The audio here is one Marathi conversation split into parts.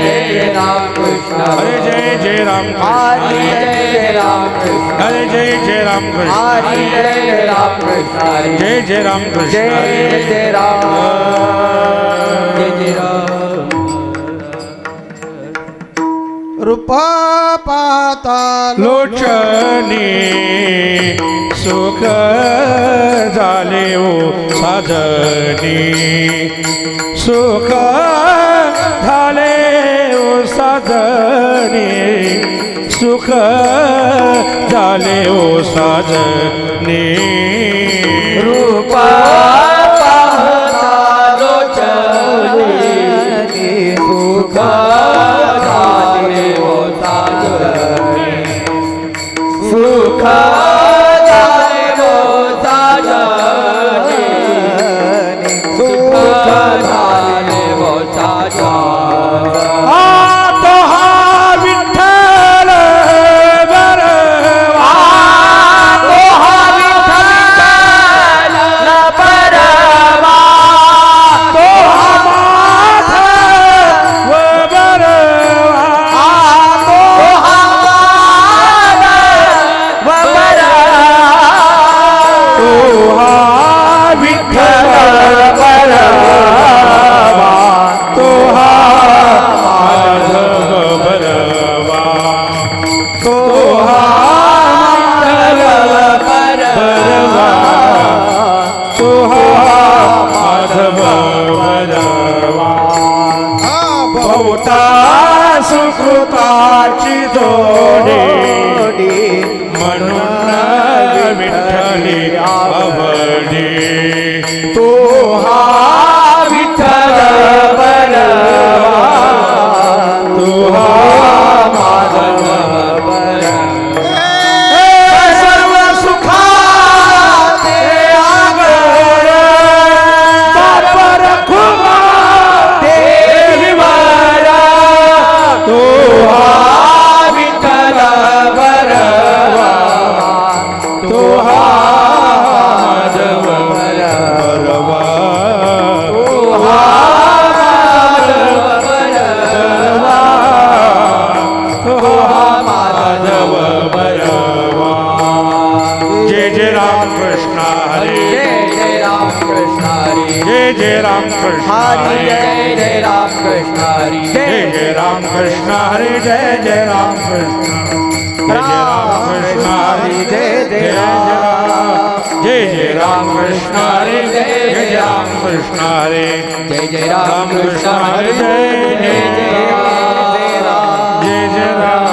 जय राम कृष्ण हरे जय जय राम हरे जय राम कृष्ण हरे जय जय राम कृष्ण हरे जय राम कृष्ण जय जय राम कृष्ण जय जय राम जय जय राम रूप पाहता लोचनी सुख झाले ओ साधनी सुख झाले ओ साधनी सुख झाले ओ साधनी रूपा पाहता लोचनी सुख झाले ओ साधनी सुख झाले ओ साधनी सुख झाले ओ साधनी तो हा विठ्ठल बरवा तो हा विठ्ठल बरवा तो हा माधव बरवा तो हा तो हा विठ्ठल बरवा तो हा माधव बरवा तो हा बरवा तो हा माधव बरवा बहुता सुकृताची जोडी म्हणून विठ्ठली आवडी तो हा विठ्ठल बरवा तो हा माधव सर्व सुखाते आगर बापर खुमा देवीवर तो हा विठ्ठल बरवा तो हा माधव बरवा तो हा बरवा तो हा माधव बरवा जय जय राम कृष्ण हरे जय जय राम कृष्ण हरी जय जय राम कृष्ण हरी हरे जय जय राम कृष्ण हरी जय जय राम कृष्ण हरे जय जय राम कृष्ण जय जय राम कृष्ण हरे जय जय राम कृष्ण हरे जय जय राम कृष्ण हरे जय जय राम कृष्ण हरी जय जय राम जय जय राम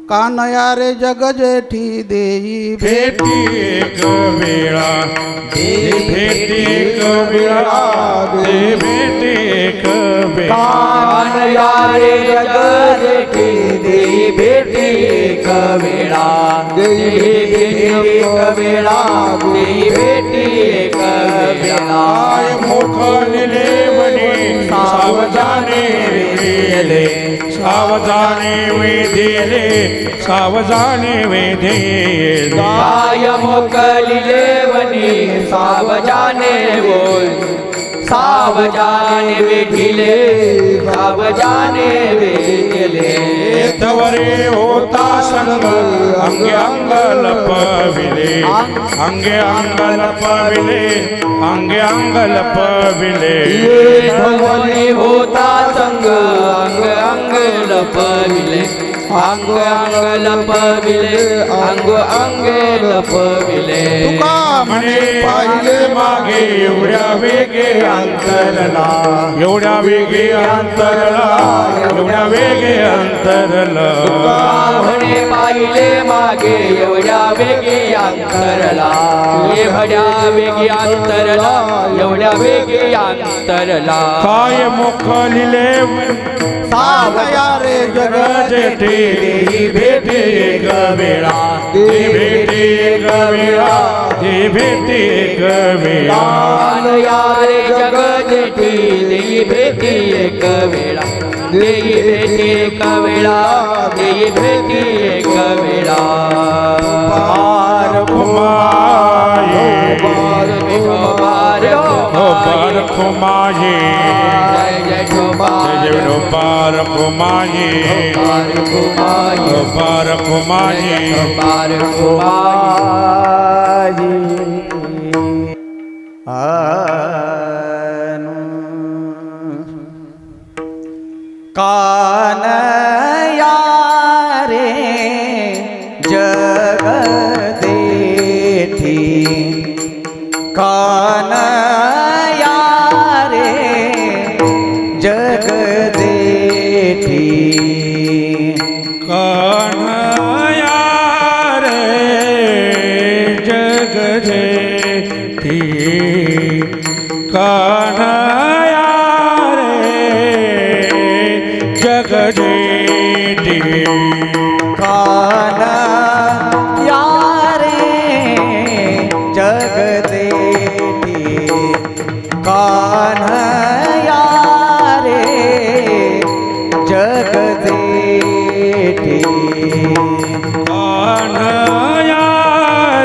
कानया रे जग जेठी देई भेटी एक वेळा भेटी एक वेळा भेटी एक वेळा कानया रे जग जेठी देई भेटी एक वेळा देई भेटी एक वेळा देई भेटी एक वेळा मोखलिले म्हणे सावधाने वेधले सावधाने वेधले सावधाने वेधले काय मोकलिले वनी सावजाने बोल सावजाने वेठिले सावजाने वेठिले तवरे होता संग अंगे अंग लपविले अंगे अंग लपविले अंगे अंग लपविले भगवने होता संग अंग अंग लपविले अंग अंग लपविले अंग अंग लपविले तुका म्हणे पाहिले मागे एवढ्या वेगे अंतरला एवढ्या वेगे अंतरला एवढ्या वेगे अंतरला म्हणे पाहिले मागे एवढ्या वेगे अंतरला एवढ्या वेगे अंतरला एवढ्या वेगे अंतरला काय मोखलिले कानया रे जग जेठी देई भेटी एक वेळा भेटी एक वेळा भेटी एक वेळा कानया रे जग जेठी देई भेटी एक वेळा देई भेटी एक वेळा देई भेटी एक वेळा पार घुमाये पार विठो पार हो रखुमाई जय जय जय जय रूपा रखुमाई रूपा रखुमाई कानया रे जगदेठी कानया रे जगदेठी कान्हया रे जग जेठी कान्हया रे जग जेठी कानया रे जगदेठी कान्हया रे जगदेठी कान्हया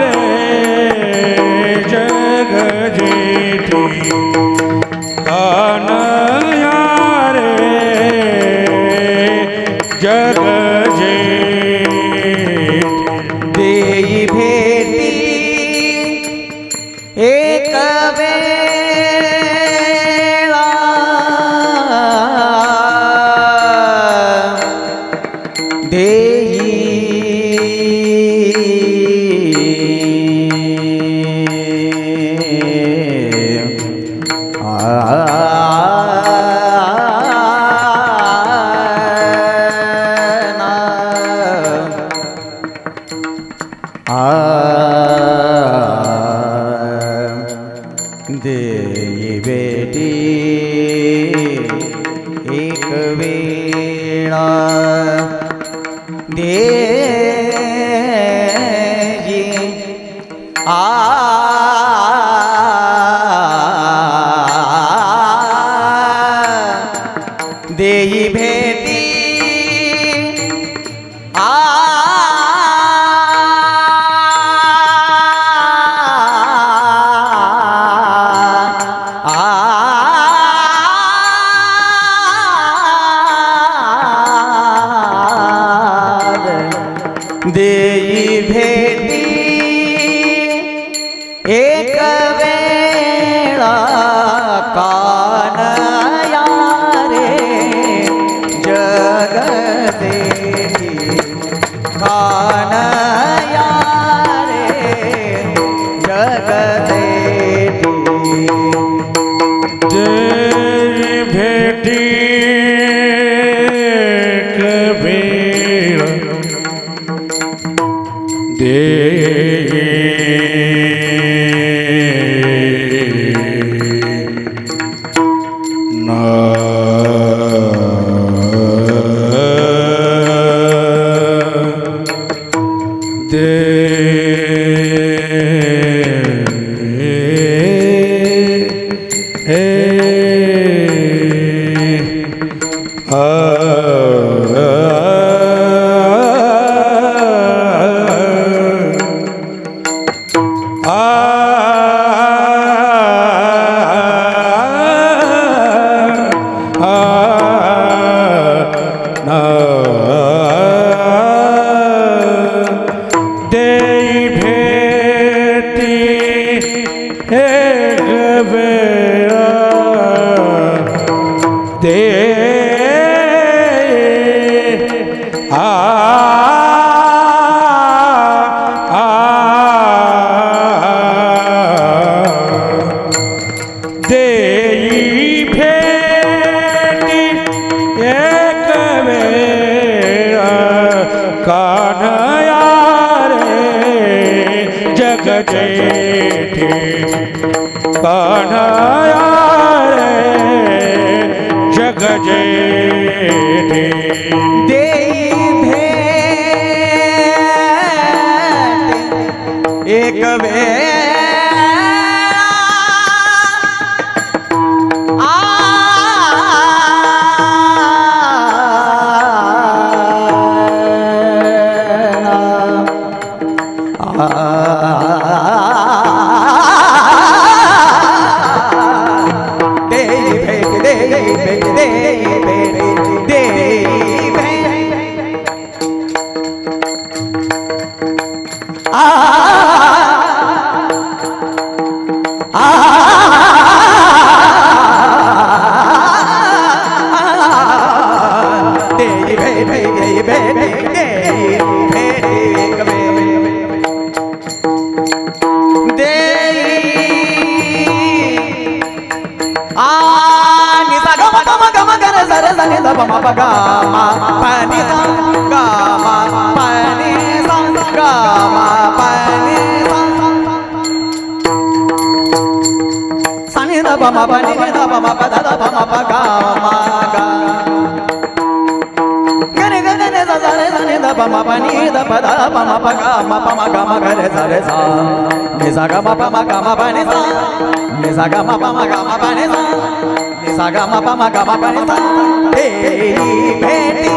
रे जग जेठी कान्हया रे जग जेठी देई भेटी एक वेळा देई बेटी एक वेळा देई देई भेटी देई भेटी एक वेळा कानया रे जगदेठी कानया रे जगदेठी देई भेटी कबीर देई भेटी एक बेरा दे देई भेटी एक बेरा कान्हया रे जग जेठी कान्हया रे जग जेठी देई भेट एक वेळा देई भेटी एक वेळ देई निसा गम गम गम गर सर सनि ध पम प गा मा पानी सा गा मा पानी सा गा मा पानी सा सनि ध पम पानी ध पम प ध ध पम प गा मा गा गरे गरे ने सा रे सनि ध पम पानी ध प ध पम प गा मा पम गा मा गरे सा रे सा निसा ग म प म गा मा पानी सा निसा ग म प म गा मा पानी सा निसा ग म प म गा मा पानी सा देई भेटी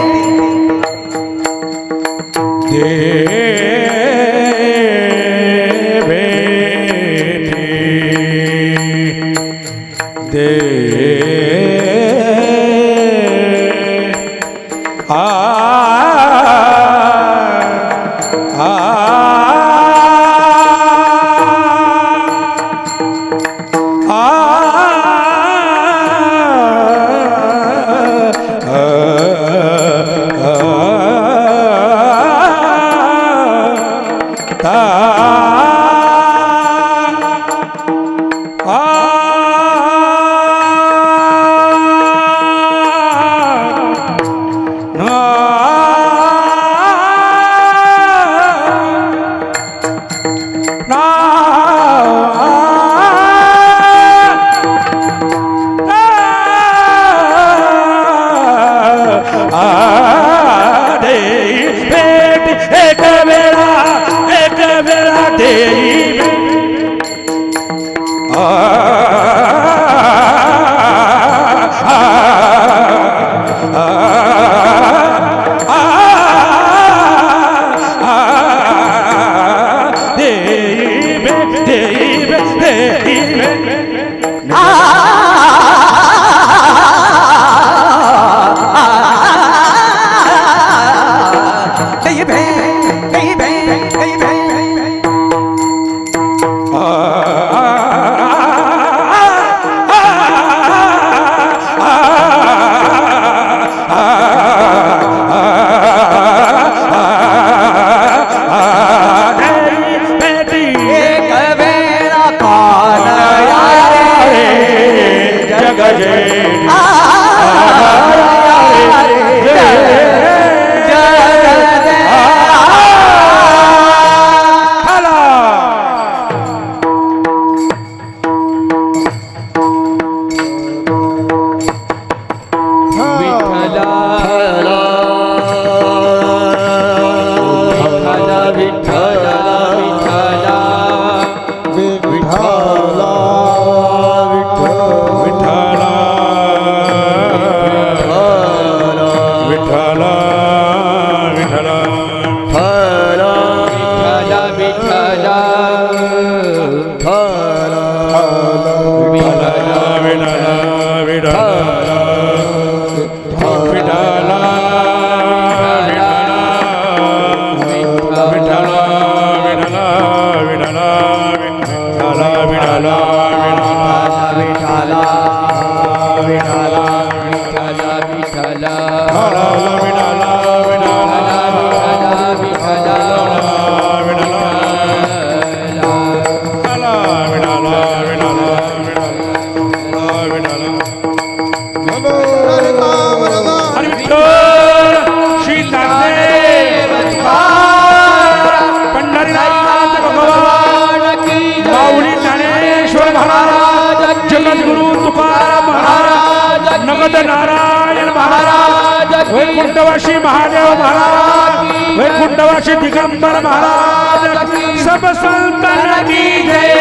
नारायण महाराज वैकुंठवासी महादेव महाराज वैकुंठवासी दिगंबर महाराज सब संतन की जय।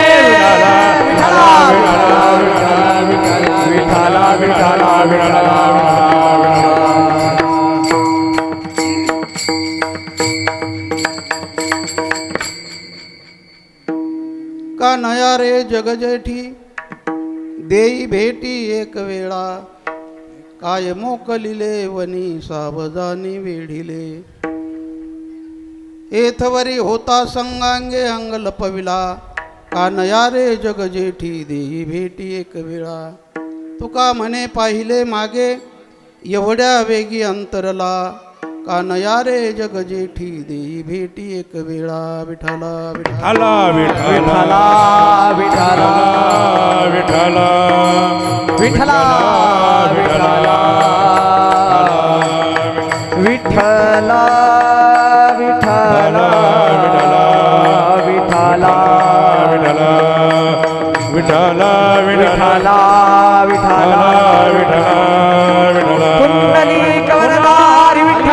विठाला विठाला विठाला का नया रे जगजेठी देई भेटी एक वेळा काय मोकलिले वनी सावधानी वेढिले एथवरी होता संगांगे अंग लपविला कानया रे जग जेठी देई भेटी एक वेळा तुका म्हणे पाहिले मागे एवढ्या वेगी अंतरला कानया रे जग जेठी देई भेटी एक वेळा विठाला विठाला विठाला विठाला विठाला विठाला विठाला विठाला विठाला विठाला विठाला विठाला विठाला विठाला विठाला विठाला कुंडली कवरदारी विठ्ठल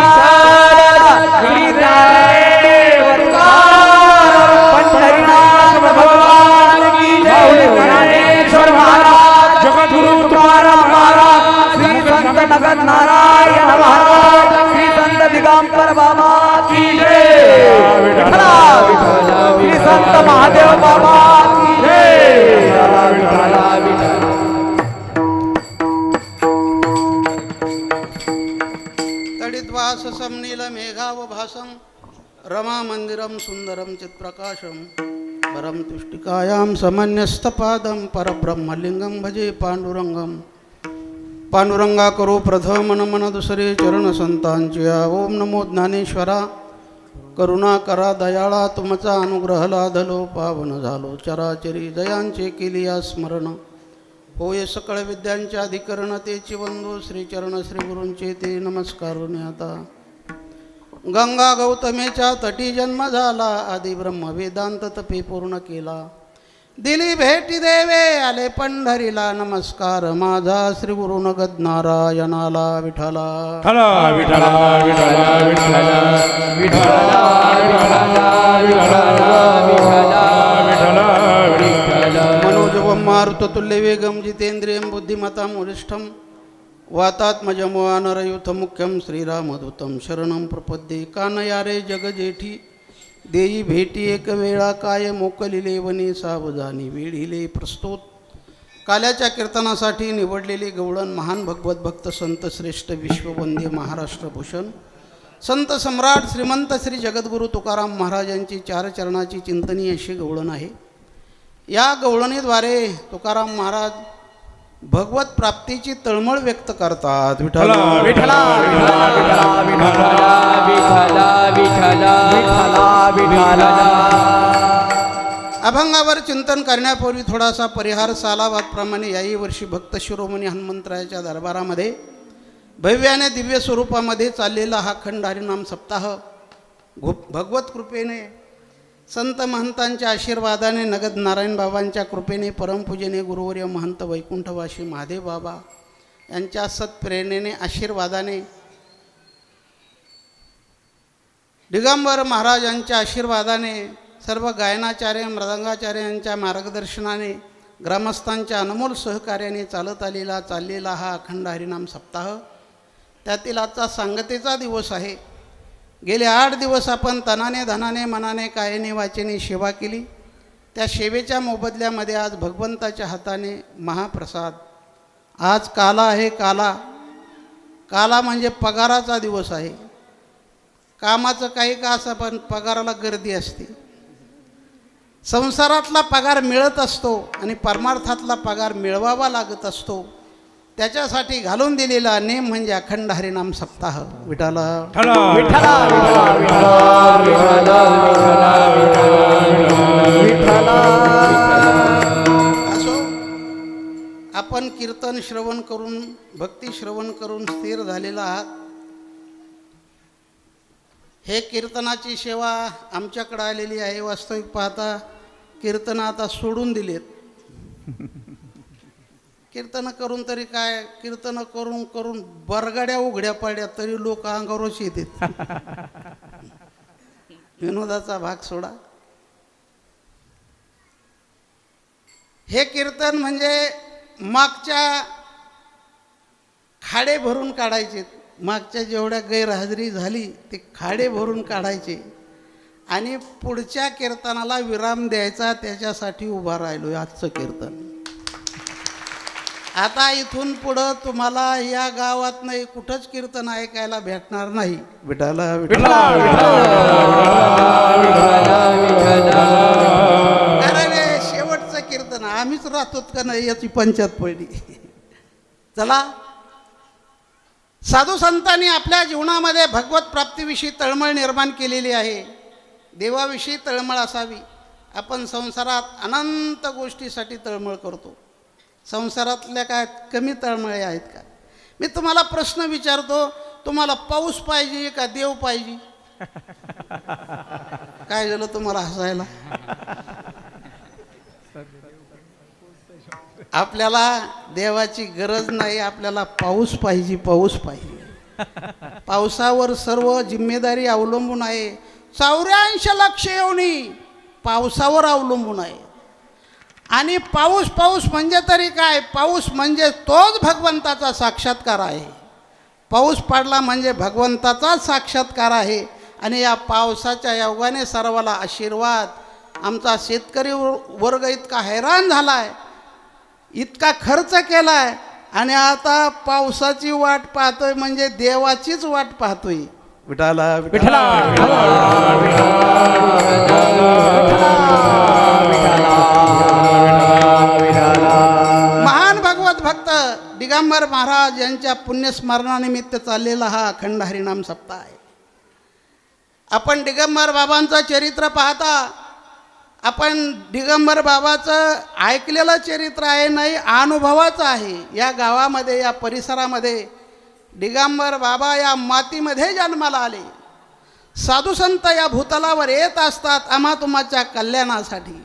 पंढरीनाथ भगवान की जय ज्ञानेश्वर महाराज जगद्गुरु तुकाराम महाराज श्री संत नगद नारायण महाराज श्री संत दिगंबर बाबा की जय विठ्ठला श्री संत महादेव बाबा की जय विठ्ठला विठ्ठला तडिद्वास समनील मेघाव भासं रमा मंदिरम सुंदरम चित्प्रकाशम परम तुष्टिकायां समन्यस्तपादं परब्रह्मलिंगं भजे पांडुरंगम पांडुरंगा करो प्रथम नमन दुसरे चरण संतांच्या ओम नमो ज्ञानेश्वरा करुणा करा दयाळा तुमचा अनुग्रह लाधलो पावन झालो चराचरी जयांचे केलिया स्मरण होय सकळ विद्यांचे अधिकरण तेची वंदो श्रीचरण श्री गुरूंचे ते नमस्कारून आता गंगा गौतमेच्या तटी जन्म झाला आदि ब्रह्म वेदांत तपे पूर्ण केला दिली भेटी देवे आले पंढरीला नमस्कार माझा श्री गुरु नगद नारायणाला विठाला विठाला विठाला विठाला विठाला मनोजवं मारुततुल्य वेगं जितेन्द्रियं बुद्धिमतां वरिष्ठं वातात्मजं वानरयूथं मुख्यं श्रीरामदूतं शरणं प्रपद्ये कानया रे जगजेठी देई भेटी एक वेळा काय मोकलिले वनी सावधानी वेळीले प्रस्तुत काल्याच्या कीर्तनासाठी निवडलेले गवळण महान भगवत भक्त संत श्रेष्ठ विश्ववंद्य महाराष्ट्रभूषण संत सम्राट श्रीमंत श्री जगद्गुरु तुकाराम महाराजांची चार चरणाची चिंतनी अशी गवळण आहे. या गवळणीद्वारे तुकाराम महाराज भगवत प्राप्तीची तळमळ व्यक्त करतात. विठ्ठला विठ्ठला विठ्ठला विठ्ठला विठ्ठला विठ्ठला विठ्ठला. अभंगावर चिंतन करण्यापूर्वी थोडासा परिहार सालावादप्रमाणे याही वर्षी भक्त शिरोमणी हनुमंतरायाच्या दरबारामध्ये भव्याने दिव्य स्वरूपामध्ये चाललेला हा खंड हरिनाम सप्ताह भगवत कृपेने संत महंतांच्या आशीर्वादाने नगद नारायण बाबांच्या कृपेने परमपूजने गुरुवर्य महंत वैकुंठवासी महादेव बाबा यांच्या सत्प्रेरणेने आशीर्वादाने दिगंबर महाराजांच्या आशीर्वादाने सर्व गायनाचार्य मृदंगाचार्य यांच्या मार्गदर्शनाने ग्रामस्थांच्या अनमोल सहकार्याने चाललेला हा अखंड हरिनाम सप्ताह त्यातील आजचा सांगतेचा दिवस आहे. गेले 8 दिवस आपण तनाने धनाने मनाने कायेने वाचेने सेवा केली. त्या सेवेच्या मोबदल्यामध्ये आज भगवंताच्या हाताने महाप्रसाद. आज काला आहे. काला म्हणजे पगाराचा दिवस आहे. कामाचं काही का असं पण पगाराला गर्दी असते. संसारातला पगार मिळत असतो आणि परमार्थातला पगार मिळवावा लागत असतो. त्याच्यासाठी घालून दिलेला नेम म्हणजे अखंड हरिनाम सप्ताह. विठाला विठ्ठला विठ्ठला. असो आपण कीर्तन श्रवण करून भक्ती श्रवण करून स्थिर झालेला आहात. हे कीर्तनाची सेवा आमच्याकडे आलेली आहे. वास्तविक पाहता कीर्तन आता सोडून दिलेत. कीर्तन करून तरी काय, कीर्तन करून करून बरगाड्या उघड्या पडल्या तरी लोक अंगावरच येतात. विनोदाचा भाग सोडा. हे कीर्तन म्हणजे मागच्या खाडे भरून काढायचे. मागच्या जेवढ्या गैरहजेरी झाली ते खाडे भरून काढायचे आणि पुढच्या कीर्तनाला विराम द्यायचा. त्याच्यासाठी उभा राहिलो आजचं कीर्तन. आता इथून पुढं तुम्हाला या गावात नाही कुठंच कीर्तन ऐकायला भेटणार नाही. विठाला विठाला. राहतो का नाही याची पंचायत पडली. चला, साधू संतांनी आपल्या जीवनामध्ये भगवत प्राप्तीविषयी तळमळ निर्माण केलेली आहे. देवाविषयी तळमळ असावी. आपण संसारात अनंत गोष्टीसाठी तळमळ करतो. संसारातल्या काय कमी तळमळे आहेत का? मी तुम्हाला प्रश्न विचारतो, तुम्हाला पाऊस पाहिजे का देव पाहिजे? काय झालं तुम्हाला हसायला? आपल्याला देवाची गरज नाही, आपल्याला पाऊस पाहिजे, पाऊस पाहिजे. पावसावर सर्व जिम्मेदारी अवलंबून आहे. 84 लक्ष योनी पावसावर अवलंबून आहे. आणि पाऊस पाऊस म्हणजे तरी काय? पाऊस म्हणजे तोच भगवंताचा साक्षात्कार आहे. पाऊस पडला म्हणजे भगवंताचा साक्षात्कार आहे. आणि या पावसाच्या योगाने सर्वाला आशीर्वाद. आमचा शेतकरी वर्ग इतका हैराण झाला आहे, इतका खर्च केला आहे, आणि आता पावसाची वाट पाहतोय म्हणजे देवाचीच वाट पाहतोय. विठाला विठाला महान भगवत भक्त दिगंबर महाराज यांच्या पुण्यस्मरणानिमित्त चाललेला हा अखंड हरिनाम सप्ताह आहे. आपण दिगंबर बाबांचं चरित्र पाहता, आपण दिगंबर बाबाचं ऐकलेलं चरित्र आहे नाही, अनुभवाचं आहे. या गावामध्ये, या परिसरामध्ये दिगंबर बाबा या मातीमध्ये जन्माला आले. साधू संत या भूतलावर येत असतात आम्हा तुमच्या कल्याणासाठी.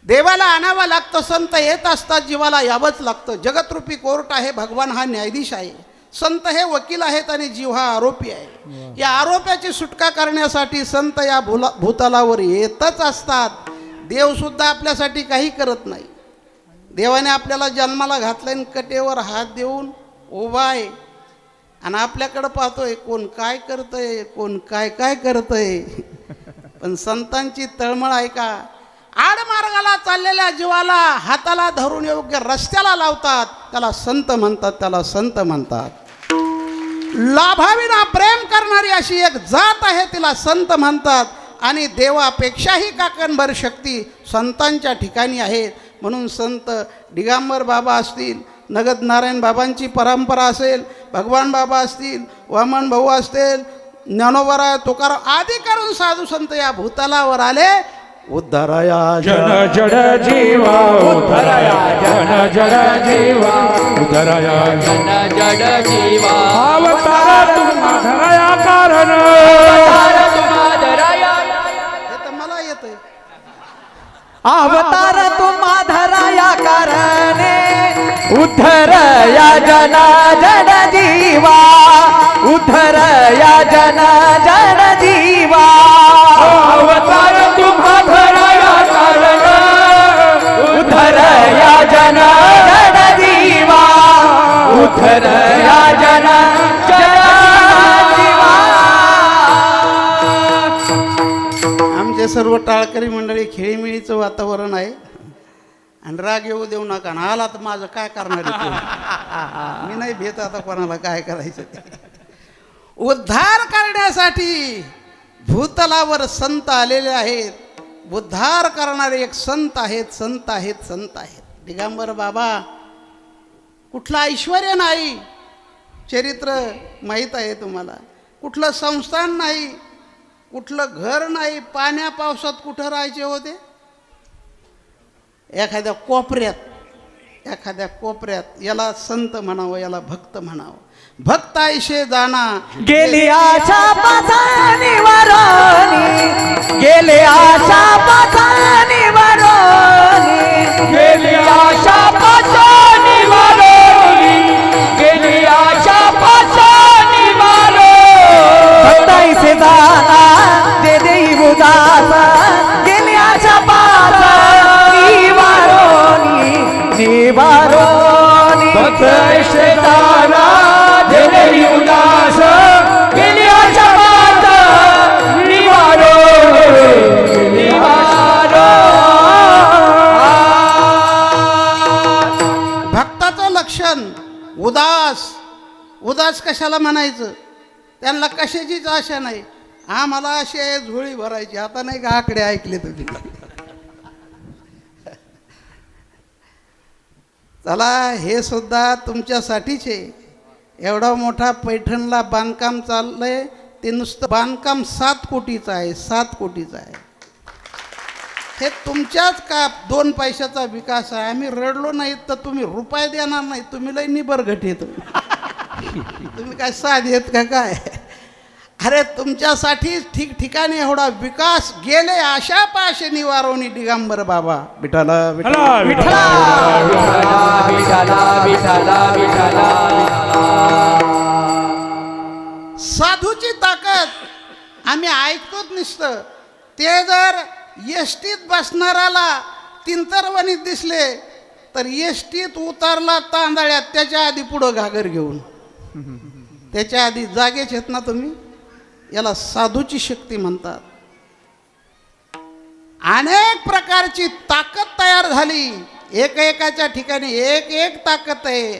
देवाला आणावं लागतं, संत येत असतात, जीवाला यावंच लागतं. जगतरूपी कोर्ट आहे, भगवान हा न्यायाधीश आहे, संत हे वकील आहेत आणि जीव हा आरोपी आहे. या आरोप्याची सुटका करण्यासाठी संत या भूतलावर येतच असतात. देवसुद्धा आपल्यासाठी काही करत नाही. देवाने आपल्याला जन्माला घातलं, कटेवर हात देऊन उभा आहे आणि आपल्याकडं पाहतोय कोण काय करतंय, कोण काय काय करतंय. पण संतांची तळमळ आहे का? आडमार्गाला चाललेल्या जीवाला हाताला धरून योग्य रस्त्याला लावतात, त्याला संत म्हणतात, त्याला संत म्हणतात. लाभाविना प्रेम करणारी अशी एक जात आहे, तिला संत म्हणतात. आणि देवापेक्षाही काकणभर शक्ती संतांच्या ठिकाणी आहेत. म्हणून संत दिगंबर बाबा असतील, नगद नारायण बाबांची परंपरा असेल, भगवान बाबा असतील, वामन भाऊ असतील, ज्ञानोबा तुकाराम आदी करून साधू संत या भूतलावर आले. उद्धराया जन जड जीवा उद्धराया जन जड जीवा उद्धराया जन जड जीवा अवतार तुम्हा धराया कारण हे तर मला येतंय. अवतार तुम्हा धराया कारणे उद्धर या जन जड जीवा उद्धर या जन जड जीवा अवतार तुम्हा धराया कारण उद्धर या जन जड जीवा उद्धर या जन जड जीवा. आमचे सर्व टाळकरी मंडळी खेळीमेळीचं वातावरण आहे आणि राग येऊ देऊ नका. आणि आला तर माझं काय करणार आहे ते? मी नाही भेट आता कोणाला काय करायचं ते. उद्धार करण्यासाठी भूतलावर संत आलेले आहेत. उद्धार करणारे एक संत आहेत, संत आहेत, संत आहेत. दिगंबर बाबा कुठलं ऐश्वर्य नाही, चरित्र माहीत आहे तुम्हाला. कुठलं संस्थान नाही, कुठलं घर नाही. पाण्या पावसात कुठं राहायचे होते? एखाद्या कोपऱ्यात, एखाद्या कोपऱ्यात. याला संत म्हणावं, याला भक्त म्हणावं. भक्त ऐशे जाना गेली आशा पाचानी वरोनी गेले आशा पाचानी वरोनी गेली आशा पासानी वालोनी गेली आशा पासानी वालोनी भक्ताईसे जाना दे देई बुदासा गेली आशा पाचानी वरोनी निवारोनी भक्त ऐसे जाना देई उदास गेली आशा पासानी वालोनी भक्ताचं लक्षण उदास. उदास कशाला म्हणायचं? त्यांना कशाचीच आशा नाही. आम्हाला अशी आहे झोळी भरायची. आता नाही का आकडे ऐकले तुम्ही? चला हे सुद्धा तुमच्यासाठीच आहे. एवढा मोठा पैठणला बांधकाम चाललंय, ते नुसतं बांधकाम 7 कोटीचं आहे, 7 कोटीचं आहे. हे तुमच्याच का 2 पैशाचा विकास आहे. आम्ही रडलो नाही तर तुम्ही रुपये देणार नाही. तुम्ही लई निबरघट येतो. तुम्ही काय साधे आहेत का काय? अरे तुमच्यासाठी ठिकठिकाणी एवढा विकास गेले आशा पाशे निवारवणी दिगंबर बाबा विठाला विठ्ठला, विठ्ठला, साधूची ताकद आम्ही ऐकतोच नुसतं. ते जर एसटीत बसणाराला तिंतरवणीत दिसले तर एसटीत उतरला तांदळ्यात, त्याच्या आधी पुढं घागर घेऊन, त्याच्या आधी जागेच आहेत ना तुम्ही. याला साधूची शक्ती म्हणतात. अनेक प्रकारची ताकद तयार झाली. एकेकाच्या ठिकाणी एक एक ताकद आहे.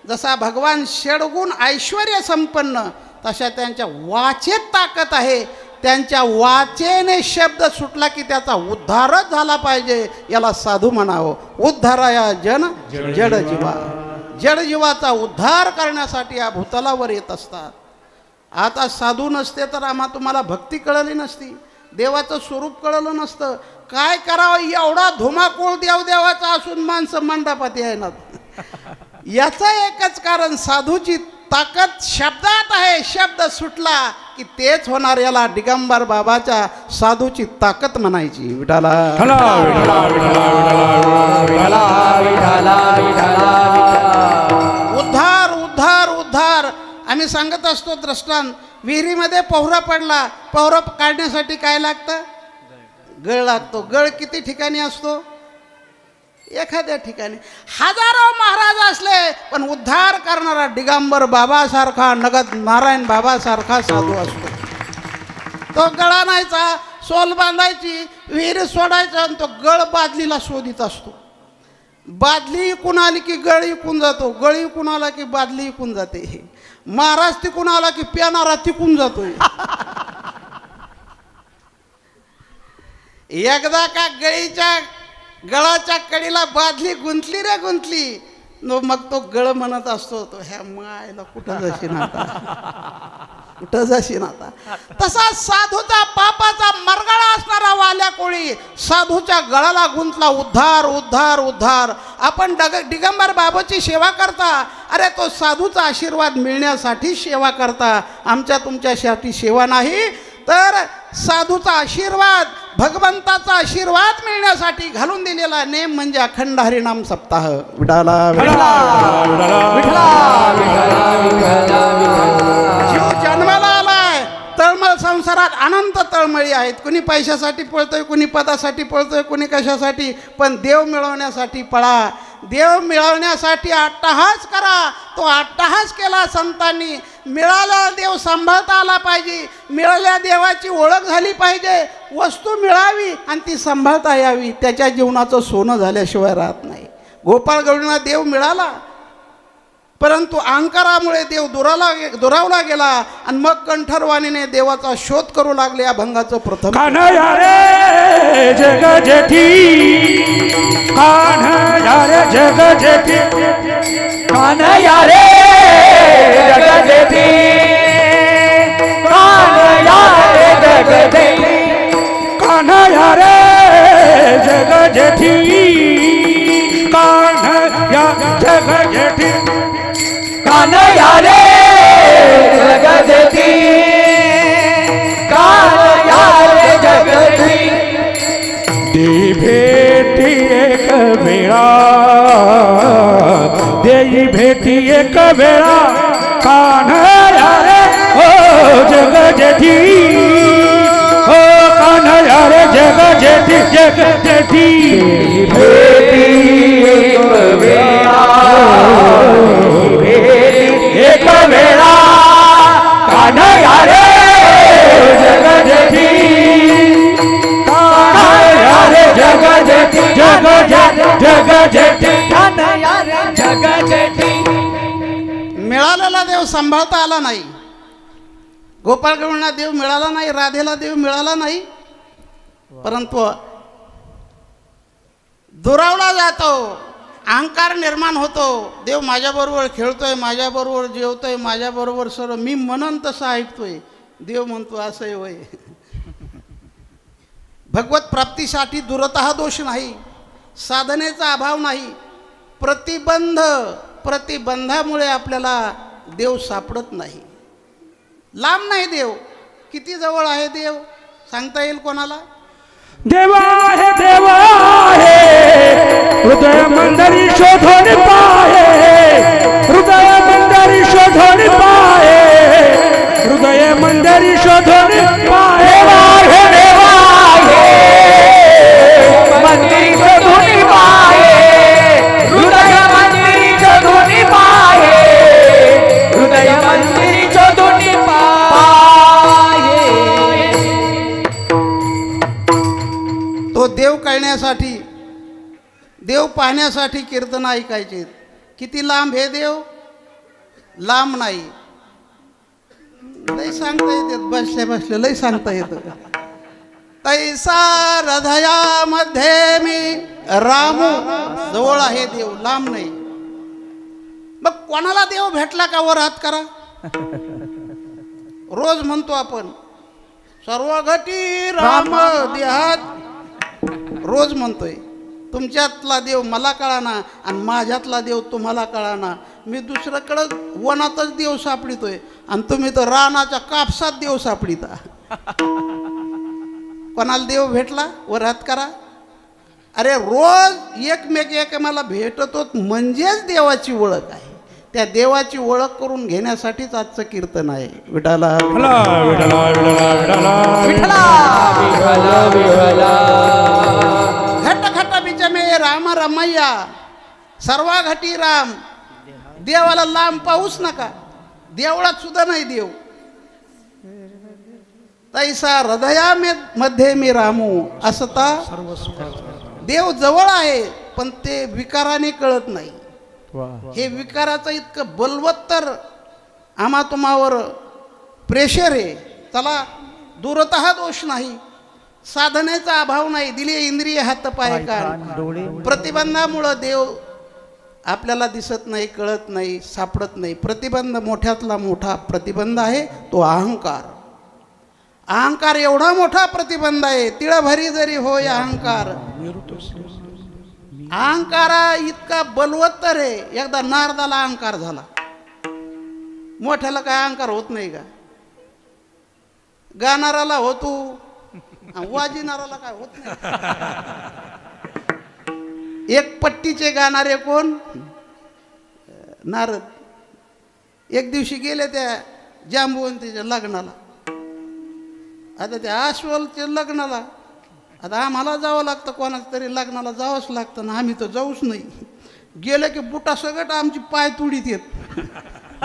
जसा भगवान षडगुण ऐश्वर्य संपन्न, तशा त्यांच्या वाचेत ताकद आहे. त्यांच्या वाचेने शब्द सुटला की त्याचा उद्धारच झाला पाहिजे. याला साधू म्हणावं. उद्धाराया जन जड जीवा. जड जीवाचा उद्धार करण्यासाठी या भूतलावर येत असतात. आता साधू नसते तर तुम्हाला भक्ती कळली नसती, देवाचं स्वरूप कळलं नसतं. काय करावं एवढा धुमाकूळ देवाचा असून माणसं मंडपात येणार. याचं एकच कारण, साधूची ताकद शब्दात आहे. शब्द सुटला की तेच होणार. याला दिगंबर बाबाच्या साधूची ताकद म्हणायची. विठाला उद्धार उद्धार उद्धार. आम्ही सांगत असतो दृष्टांत. विहिरीमध्ये पोहरा पडला, पोहरा काढण्यासाठी काय लागतं? गळ लागतो. गळ किती ठिकाणी असतो? एखाद्या ठिकाणी. हजारो महाराज असले पण उद्धार करणारा दिगंबर बाबासारखा, नगद नारायण बाबासारखा साधू असतो. तो गळ आणायचा, सोल बांधायची, विहीर सोडायचा आणि तो गळ बादलीला शोधित असतो. बादली इकून आली की गळ इकून जातो, गळ इकून आला की बादली इकून जाते. महाराज तिकून आला की प्यानारा तिकून जातोय. एकदा का गळाच्या कडीला बादली गुंतली रे गुंतली, मग तो गळ म्हणत असतो, तो ह्या मायला कुठं जाशील आता, कुठं जाशील आता. तसा साधूचा पापाचा मरगळा असणारा वाल्या कोळी साधूच्या गळाला गुंतला. उद्धार उद्धार उद्धार. आपण दिगंबर बाबाची सेवा करता. अरे तो साधूचा आशीर्वाद मिळण्यासाठी सेवा करता. आमच्या तुमच्यासाठी सेवा नाही, तर साधूचा आशीर्वाद, भगवंताचा आशीर्वाद मिळण्यासाठी घालून दिलेला नेम म्हणजे अखंड हरिनाम सप्ताह. विठाला जीव जन्माला आलाय. तळमळ संसारात अनंत तळमळी आहेत. कुणी पैशासाठी पळतोय, कुणी पदासाठी पळतोय, कुणी कशासाठी, पण देव मिळवण्यासाठी पळा. देव मिळवण्यासाठी अट्टहास करा. तो अट्टहास केला संतांनी. मिळाला देव सांभाळता आला पाहिजे. मिळाल्या देवाची ओळख झाली पाहिजे. वस्तू मिळावी आणि ती सांभाळता यावी. त्याच्या जीवनाचं सोनं झाल्याशिवाय राहत नाही. गोपाळ गवळींना देव मिळाला, परंतु अहंकारामुळे देव दुरावला गेला आणि मग कंठरवाणीने देवाचा शोध करू लागले. अभंगाचं प्रथम कान्हया रे जग जेठी, कान्हया रे जग जेठी, कान्हया रे जग जेठी, कान्हया रे जग जेठी, कान्हया रे जग जेठी, कान्हया जग जेठी, कान्हया रे जग जेठी, कान्हया रे जग जेठी. देई भेटी एक वेळा, देई भेटी एक वेळा, कान्हया रे हो जग जेठी, हो कान्हया रे जग जेठी, जग जेठी. भेटी एक वेळा, एक वेळा, कान्हया रे जग जेठी, कान्हया रे जग जेठी, जग जेठी, कान्हया रे जग जेठी. मिळालेला देव सांभाळता आला नाही. गोपाळ गवळींना देव मिळाला नाही, राधेला देव मिळाला नाही, परंतु दुरावला जातो. अहंकार निर्माण होतो. देव माझ्याबरोबर खेळतोय, माझ्याबरोबर जेवतोय, माझ्याबरोबर सर्व मी म्हणन तसं ऐकतोय. देव म्हणतो असंही होय. भगवत प्राप्तीसाठी दुरतः दोष नाही, साधनेचा अभाव नाही, प्रतिबंधामुळे आपल्याला देव सापडत नाही. लांब नाही देव, किती जवळ आहे देव सांगता येईल कोणाला? देवा आहे हृदय मंदिरी शोधून पाहे, हृदय मंदिरी शोधून पाहे, हृदय मंदिरी शोधून पाहे. देवा आहे मंदिरी शोधून पाहे, हृदय मंदिरी शोधून पाहे, हृदय मंदिरी शोधून पाहे. तो देव कळण्यासाठी, देव पाहण्यासाठी कीर्तन ऐकायचे. किती लांब हे देव? लांब नाही, लय सांगता येते, बसल्या बसल्या लय सांगता येतं. तैसा हृदयामध्ये मी रामू, जवळ आहे देव, लांब नाही. मग कोणाला देव भेटला का वर हात करा. रोज म्हणतो आपण सर्व घटी राम देहात, रोज म्हणतोय. तुमच्यातला देव मला कळाना आणि माझ्यातला देव तुम्हाला कळाना. मी दुसऱ्याकडं वनातच देव सापडितोय आणि तुम्ही तर रानाच्या कापसात देव सापडिता. कोणाला देव भेटला वर हात करा. अरे रोज एकमेकाला भेटतो म्हणजेच देवाची ओळख आहे. त्या देवाची ओळख करून घेण्यासाठीच आजचं कीर्तन आहे. विठाला विठला विठला विठला विठला विठला घट घट बिच में राम रमैया, सर्वा घटी राम. देवाला लांब पाहूच नका, देवळात सुद्धा नाही देव. तैसा हृदयामध्ये मी रामू असता. देव जवळ आहे पण ते विकाराने कळत नाही. हे विकाराचं इतकं बलवत्तर आम्हा तुम्हावर प्रेशर आहे. चला, दूरतः दोष नाही, साधनेचा अभाव नाही, दिले इंद्रिय हात पाय कान. प्रतिबंधामुळं देव आपल्याला दिसत नाही, कळत नाही, सापडत नाही. प्रतिबंध मोठ्यातला मोठा प्रतिबंध आहे तो अहंकार. अहंकार एवढा मोठा प्रतिबंध आहे, तिळभरी जरी होय अहंकार. अहंकारा इतका बलवत्तर आहे. एकदा नारदाला अहंकार झाला. मोठ्याला काय अहंकार होत नाही का? गाणाराला होतो, वाजिणाराला काय होत नाही. एक पट्टीचे गाणारे कोण? नारद. एक दिवशी गेले त्या जांबुवंतीच्या लग्नाला. आता त्या आश्वलच्या लग्नाला, आता आम्हाला जावं लागतं, कोणाचं तरी लग्नाला जावंच लागतं ना, आम्ही तर जाऊच नाही. गेलं की बुटा सगळं आमची पाय तुडीत येत.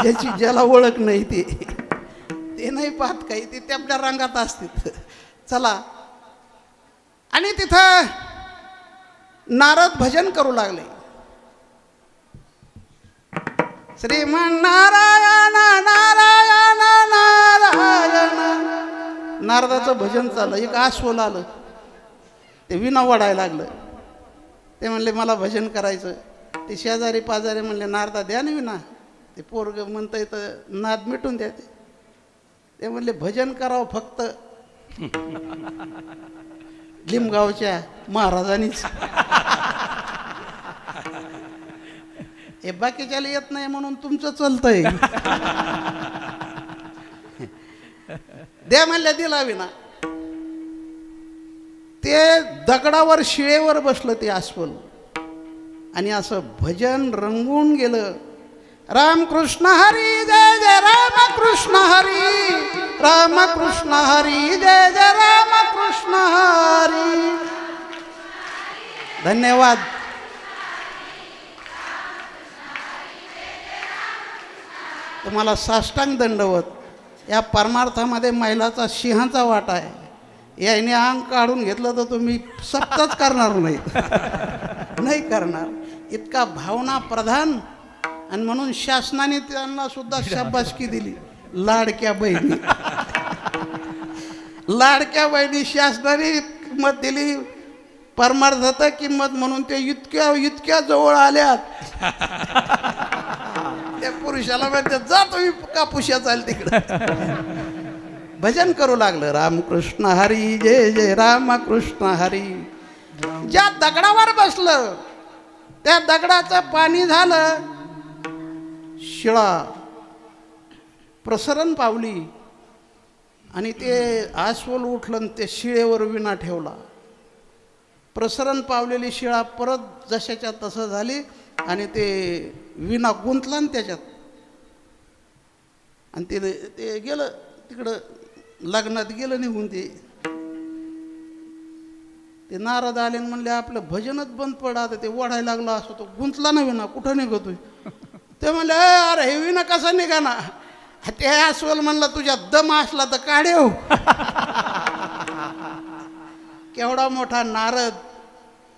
ज्याची ज्याला ओळख नाही ते नाही पाहत काही, ते आपल्या रंगात असतात. चला, आणि तिथं नारद भजन करू लागले. श्रीमन नारायण नारायण नारायण. नारदाचं भजन चाललं. एक आश्वल आलं, ते विना वडायला लागलं. ते म्हणले मला भजन करायचं. ते शेजारी पाजारी म्हणले नारदा द्या ना विना. ते पोरग म्हणतं येतं नाद मिटून द्या. ते म्हणले भजन करावं फक्त लिमगावच्या महाराजांनीच. हे बाकीच्याला येत नाही म्हणून तुमचं चालतंय. द्या म्हणल्या, दिला विना. ते दगडावर शिळेवर बसलं ते अस्वल आणि असं भजन रंगून गेलं. रामकृष्ण हरी जय जय रामकृष्ण हरी, रामकृष्ण हरी जय जय रामकृष्ण हरी. धन्यवाद. तुम्हाला साष्टांग दंडवत. या परमार्थामध्ये महिलाचा सिंहाचा वाटा आहे. याने अंग काढून घेतलं तर तुम्ही सप्तच करणार नाही. नाही करणार. इतका भावना प्रधान. आणि म्हणून शासनाने त्यांना सुद्धा शाबासकी दिली. लाडक्या बहिणी. लाडक्या बहिणी शासनाने किंमत दिली. परमार्थात किंमत म्हणून ते इतक्या जवळ आल्यात त्या पुरुषाला म्हणते जा तुम्ही कापुष्या चाल तिकडे भजन करू लागलं रामकृष्ण हरी जय जय रामकृष्ण हरी. ज्या दगडावर बसलं त्या दगडाचं पाणी झालं शिळा प्रसरण पावली आणि ते आस्वल उठलं आणि ते शिळेवर विणा ठेवला. प्रसरण पावलेली शिळा परत जशाच्या तसं झाली आणि ते विणा गुंतला ना त्याच्यात आणि ते गेलं तिकडं लग्नात गेलं निघून. ते नारद आले म्हणले आपलं भजनच बंद पडा आता ते ओढायला लागला असं तो गुंतला ना विना कुठं निघतोय. ते म्हणले अरे हे विना कसा निघा ना. ते अस्वल म्हणलं तुझ्या दम असला तर काढेव. केवढा मोठा नारद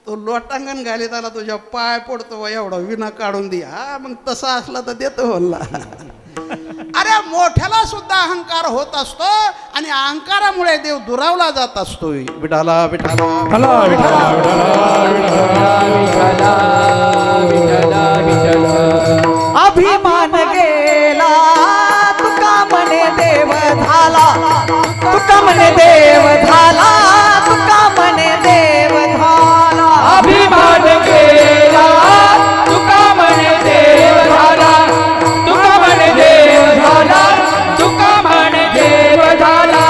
तो लोटांगण घालीत आला तुझ्या पाय पडतो एवढा विना काढून दे. हा मग तसा असला तर देतो बोलला. अरे मोठ्याला सुद्धा अहंकार होत असतो आणि अहंकारामुळे देव दुरावला जात असतोय. विठाला विठाला अभिमान गेला तुका म्हणे देव झाला, तुका म्हणे देव झाला, तुका म्हणे देव झाला. अभिमान गेला तुका म्हणे देव झाला, तुका म्हणे देव झाला, तुका म्हणे देव झाला.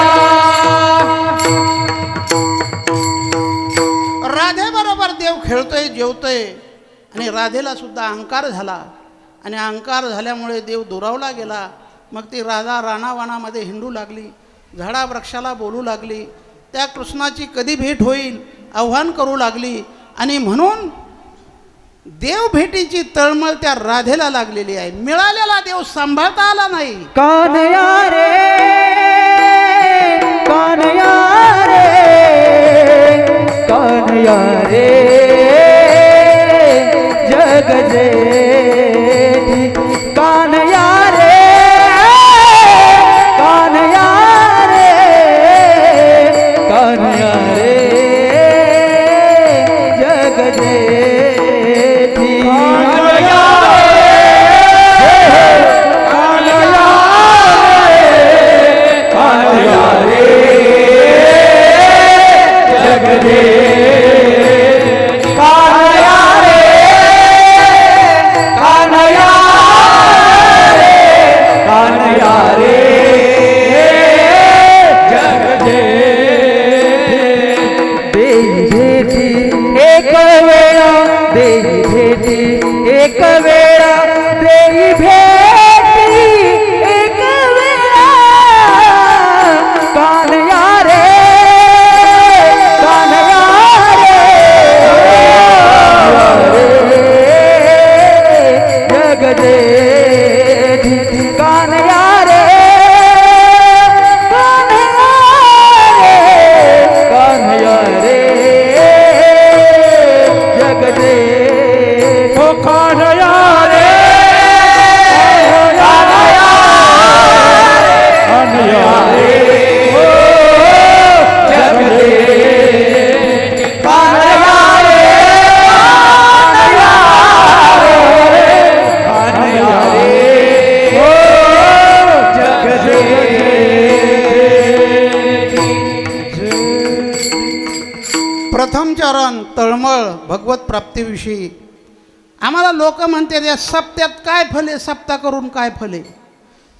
राधेबरोबर देव खेळतोय जेवतोय आणि राधेला सुद्धा अहंकार झाला आणि अहंकार झाल्यामुळे देव दुरावला गेला. मग ती राधा रानावानामध्ये हिंडू लागली, झाडा वृक्षाला बोलू लागली, त्या कृष्णाची कधी भेट होईल आव्हान करू लागली. आणि म्हणून देव भेटीची तळमळ त्या राधेला लागलेली आहे. मिळालेला देव सांभाळता आला नाही. कान्हया रे कान्हया रे कान्हया रे जग जेठी कान्हया रे कान्हया रे कान्हया रे जग जेठी एक वेळा देई भेटी एक वेळा कान्हया रे कान्हया रे जग जेठी कान्हया रे कान्हया रे कान्हया रे जग जेठी कान्हया रे कान्हया रे जग जेठी कान्हया रे कान्हया रे जग जेठी. प्रथम चरण तळमळ भगवत प्राप्तीविषयी. आम्हाला लोक म्हणते या सप्त्यात काय फले, सप्ताह करून काय फले.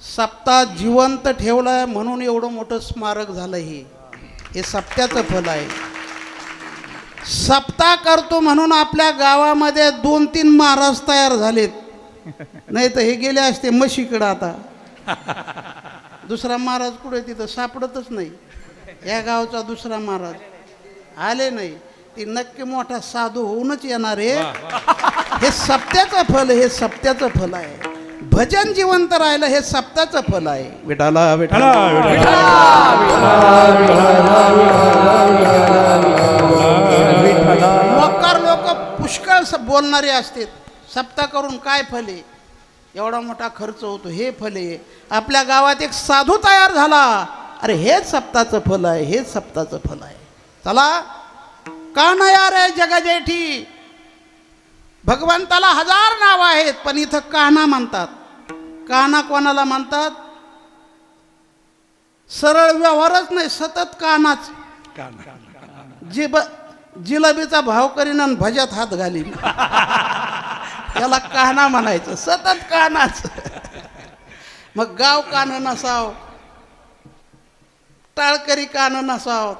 सप्ताह जिवंत ठेवलाय म्हणून एवढं मोठं स्मारक झालं. हे सप्त्याचं फल आहे. सप्ताह करतो म्हणून आपल्या गावामध्ये 2-3 महाराज तयार झालेत. नाही तर हे गेले असते म्हशीकडं. आता दुसरा महाराज कुठे तिथं सापडतच नाही. या गावचा दुसरा महाराज आले नाही. ती नक्की मोठा साधू होऊनच येणार आहे. हे सप्त्याचं फल, हे सप्त्याचं फल आहे. भजन जिवंत राहिलं हे सप्त्याचं फल आहे. विठाला विठाला मोकार लोक पुष्कळ बोलणारे असतात. सप्ताह करून काय फले, एवढा मोठा खर्च होतो, हे फले. आपल्या गावात एक साधू तयार झाला, अरे हेच सप्ताचं फल आहे, हेच सप्ताचं फल आहे. चला कानया रे जगजेठी. भगवंताला 1000 नाव आहेत, पण इथं कान्हा म्हणतात. कान्हा कोणाला म्हणतात? सरळ व्यवहारच नाही, सतत कानाच. जिलेबीचा भाव करीन आणि भज्यात हात घालीन, त्याला कान्हा म्हणायचं, सतत कानाच. मग गाव कान नसाव, टाळकरी कान नसाव,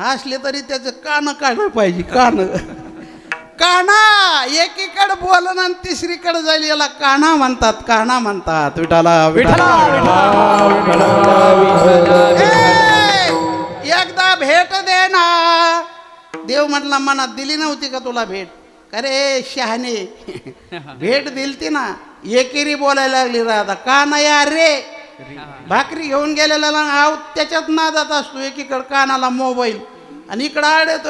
असले तरी त्याचं कान काढलं पाहिजे. कान्हा एकीकडे बोलन आणि तिसरीकडे जाईल, याला कान्हा म्हणतात. कान्हा म्हणतात. विठाला विठाला एकदा भेट दे ना. देव म्हटला मनात दिली नव्हती का तुला भेट? अरे शहाणे, भेट दिलती ना. एकेरी बोलायला लागली राहता. कान्हा रे भाकरी घेऊन गेलेला आव त्याच्यात नादात असतो. एकीकडे कानाला मोबाईल आणि इकडं आडतो,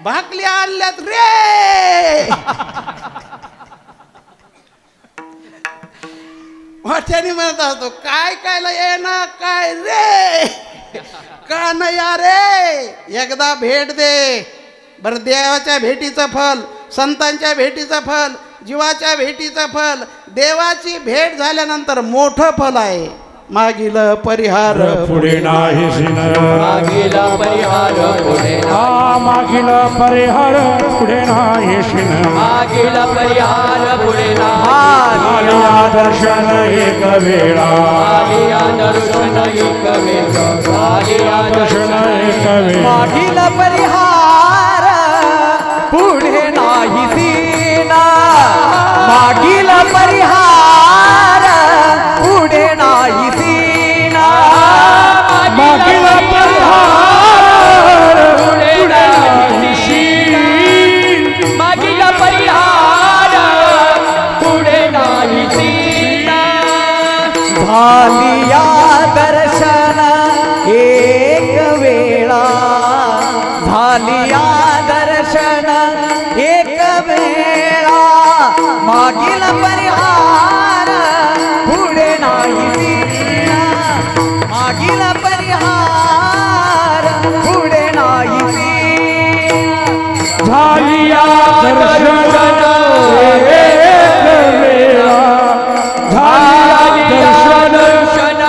भाकली आणल्यात रे. मोठ्याने म्हणत असतो, काय कायला ये ना काय रे. कान्हा रे एकदा भेट दे. बरं, देवाच्या भेटीचं फल, संतांच्या भेटीचं फल, जीवाच्या भेटीचं फल, देवाची भेट झाल्यानंतर मोठं फल आहे. मागील परिहार पुढे नाही शिन. मागील परिहार पुढे मागील परिहार पुढे नाही शिन. मागील परिहार पुढे आलिया दर्शन एक वेळा. आलिया दर्शन एक वेळा. आलिया दर्शन एक वेळा. मागील परिहार पुढे नाही सीना. मागील परिहार पुढे नाही सीना. मागील परिहार पुढे नाही शिन. मागील परिहार पुढे नाही सीना. झालिया दर्शन एक वेळा. झालिया दर्शन एक वेळा. मागील परिहार पुढे नाही सीना. मागील परिहार पुढे नाही सीना. झालिया दर्शन एक वेळा. झालिया दर्शन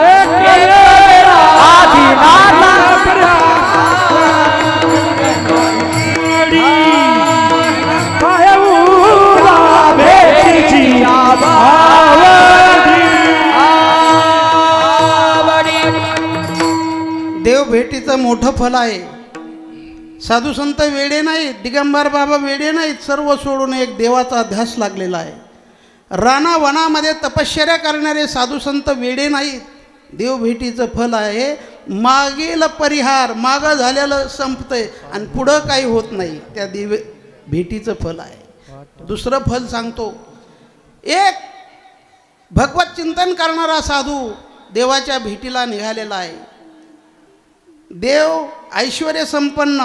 एक वेळा. देव भेटीचं मोठं फल आहे. साधू संत वेडे नाहीत, दिगंबर बाबा वेडे नाहीत. सर्व सोडून एक देवाचा ध्यास लागलेला आहे. राणा वनामध्ये तपश्चर्या करणारे साधू संत वेडे नाहीत. देव भेटीचं फल आहे. मागील परिहार, मागं झालेलं संपतंय आणि पुढं काही होत नाही. त्या भेटीचं फल आहे. दुसरं फल सांगतो. एक भगवत चिंतन करणारा साधू देवाच्या भेटीला निघालेला आहे. देव ऐश्वर्य संपन्न,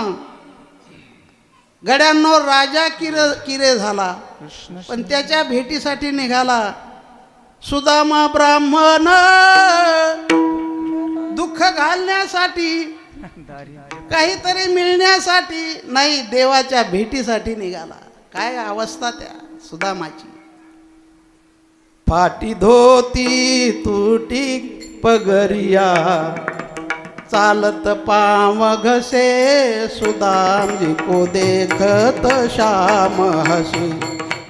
गड्यांनो राजा किरे झाला, पण त्याच्या भेटीसाठी निघाला. सुदामा ब्राह्मण दुःख घालण्यासाठी, काहीतरी मिळण्यासाठी नाही, देवाच्या भेटीसाठी निघाला. काय अवस्था त्या सुदामाची. फाटी धोती तुटी पगरिया, चालत पाव घसे, सुदाम जी को देखत श्याम हसी.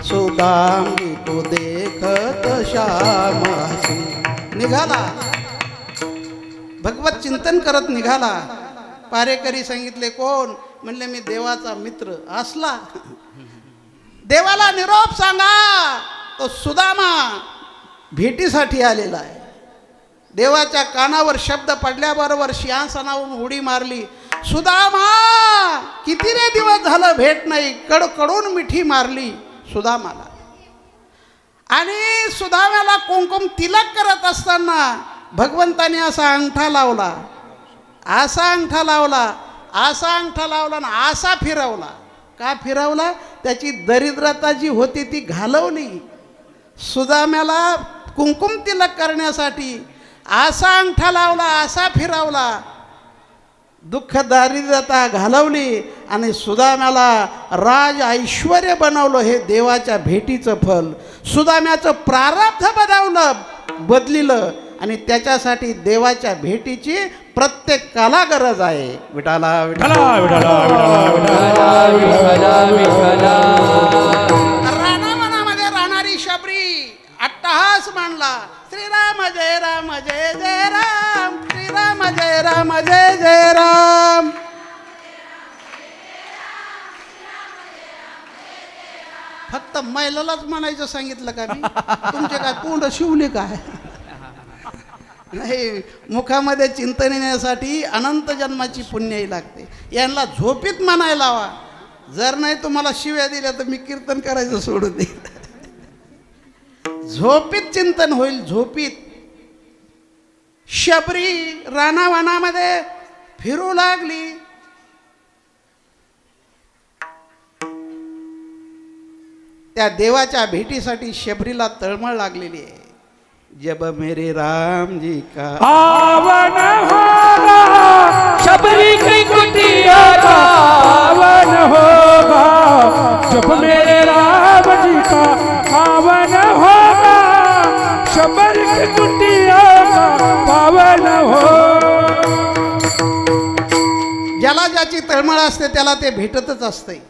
सुदाम जी को देखत श्याम हसी. निघाला, भगवत चिंतन करत निघाला. पारेकरी सांगितले कोण? म्हणले मी देवाचा मित्र. असला देवाला निरोप सांगा. तो सुदामा भेटीसाठी आलेला आहे. देवाच्या कानावर शब्द पडल्याबरोबर सिंहासनावरून उडी मारली. सुदामा, किती रे दिवस झालं भेट नाही. कडकडून मिठी मारली सुदामाला. आणि सुदामाला कुंकुम तिलक करत असताना भगवंताने असा अंगठा लावला, असा अंगठा लावला, असा अंगठा लावला आणि असा फिरवला. का फिरवला? त्याची दरिद्रता जी होती ती घालवली. सुदाम्याला कुंकुम तिलक करण्यासाठी असा अंगठा लावला, असा फिरवला. दुःख दारिद्र्यता घालवली आणि सुदाम्याला राज ऐश्वर्य बनवलं. हे देवाच्या भेटीचं फल. सुदाम्याचं प्रारब्ध बदलिलं आणि त्याच्यासाठी देवाच्या भेटीची प्रत्येकाला गरज आहे. विठाला विठाला विठला विठला विठला विठ्ठला विठ्ठला रानावनामध्ये राहणारी शबरी अट्टहास मांडला. श्रीराम जय राम जय जय राम, श्रीराम जय राम जय जय राम. फक्त मैलालाच म्हणायचं सांगितलं का मी? तुमचे काय तोंड शिवले काय? नाही, मुखामध्ये चिंतन येण्यासाठी अनंत जन्माची पुण्याई लागते. यांना झोपीत म्हणायला हवा. जर नाही तुम्हाला शिव्या दिल्या तर मी कीर्तन करायचं सोडून दे. झोपीत चिंतन होईल. झोपीत शबरी रानावनामध्ये फिरू लागली. त्या देवाच्या भेटीसाठी शबरीला तळमळ लागलेली आहे. जब मेरे राम जी का पावन होगा शबरी की कुटिया का पावन होगा जब मेरे राम जी का पावन होगा शबर की कुटिया का पावन हो. ज्याला ज्याची तळमळ असते त्याला ते भेटतच असते.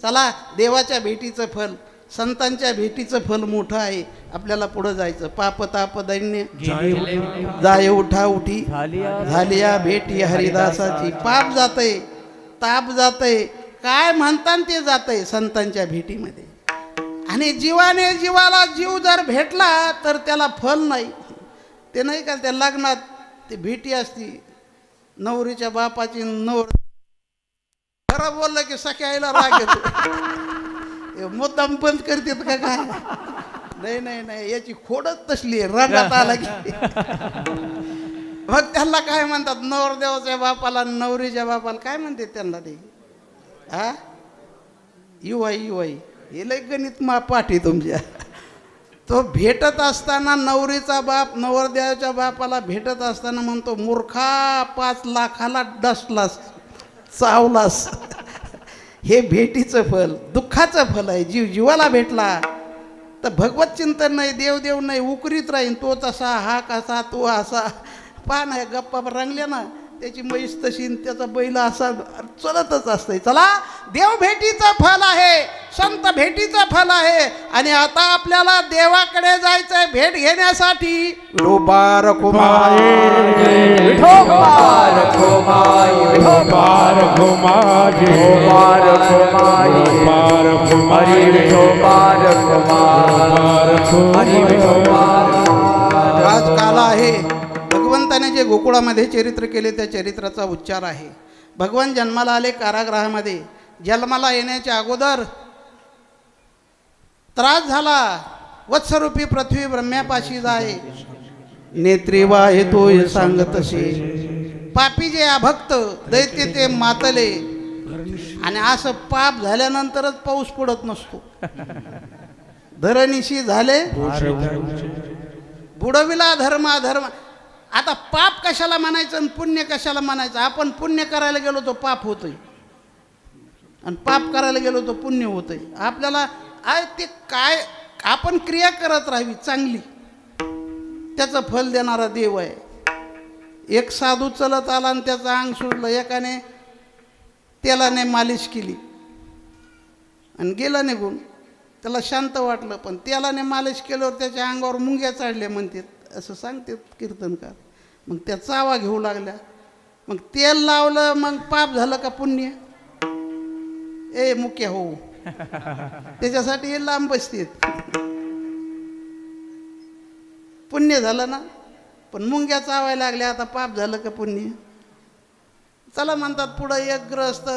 चला, देवाच्या भेटीचं फल, संतांच्या भेटीचं फल मोठं आहे. आपल्याला पुढं जायचं. पाप ताप दैन्य जाय उठा उठी झाली या भेटी हरिदासाची. पाप जातंय, ताप जातंय, काय म्हणतात ते जातंय संतांच्या भेटीमध्ये. आणि जीवाने जीवाला जीव जर भेटला तर त्याला फल नाही. ते नाही का त्या लग्नात ते भेटी असती नवरीच्या बापाची. खरं बोललं की सख्याला राग येतो. मुद्दाम बंद करतात का काय? नाही नाही नाही, याची खोडच तसली आहे. रंगात आला की मग त्यांना काय म्हणतात? नवरदेवाच्या बापाला नवरीच्या बापाला काय म्हणते त्यांना ते? हा, युवाई हे लय गणित पाठी तुमच्या. तो भेटत असताना नवरीचा बाप नवरदेवाच्या बापाला भेटत असताना म्हणतो, मूर्खा 5 लाखाला डसलास, चावलास. हे भेटीचं फल, दुःखाचं फल आहे. जीव जीवाला भेटला तर भगवत चिंतन नाही, देव नाही, उकरीत राहीन. तो तसा, हा कसा, तो असा. पान आहे गप्पा रंगल्या ना, त्याची म्हैस तशी, त्याचा बैल असा चलतच असतंय. चला, देव भेटीचं फल आहे, संत भेटीचं फल आहे. आणि आता आपल्याला देवाकडे जायचंय भेट घेण्यासाठी. विठोबार कुमारी विठोबार कुमारी विठोबार कुमारी विठोबार कुमारी विठोबार कुमारी हरी विठोबार कुमार हरी विठोबार. आज काल आहे. भगवंताने जे गोकुळामध्ये चरित्र केले त्या चरित्राचा उच्चार आहे. भगवान जन्माला आले कारागृहामध्ये. जन्माला येण्याच्या अगोदर त्रास झाला. वत्सरूपी पृथ्वी ब्रह्म्यापाशी जाय नेत्री वाहे तो सांगतसे. पापी जे अभक्त दैत्य ते मातले. आणि असं पाप झाल्यानंतरच पाऊस पडत नसतो. धरणीशी झाले बुडविला धर्म अधर्म. आता पाप कशाला म्हणायचं आणि पुण्य कशाला म्हणायचं? आपण पुण्य करायला गेलो तो पाप होतोय आणि पाप करायला गेलो तो पुण्य होतंय. आपल्याला ते काय, आपण क्रिया करत राहावी चांगली, त्याचं फल देणारा देव आहे. एक साधू चलत आला आणि त्याचं अंग सुटलं. एकाने तेलाने मालिश केली आणि गेला निघून. त्याला शांत वाटलं. पण तेलाने मालिश केल्यावर त्याच्या अंगावर मुंग्या चढल्या म्हणतात, असं सांगतात कीर्तनकार. मग त्या चावा घेऊ लागल्या. मग तेल लावलं, मग पाप झालं का पुण्य? ए मुक्या हो, त्याच्यासाठी हे लांब बसतेत. पुण्य झालं ना, पण मुंग्या चावायला लागल्या. आता पाप झालं का पुण्य? चला म्हणतात पुढं एक ग्रस्त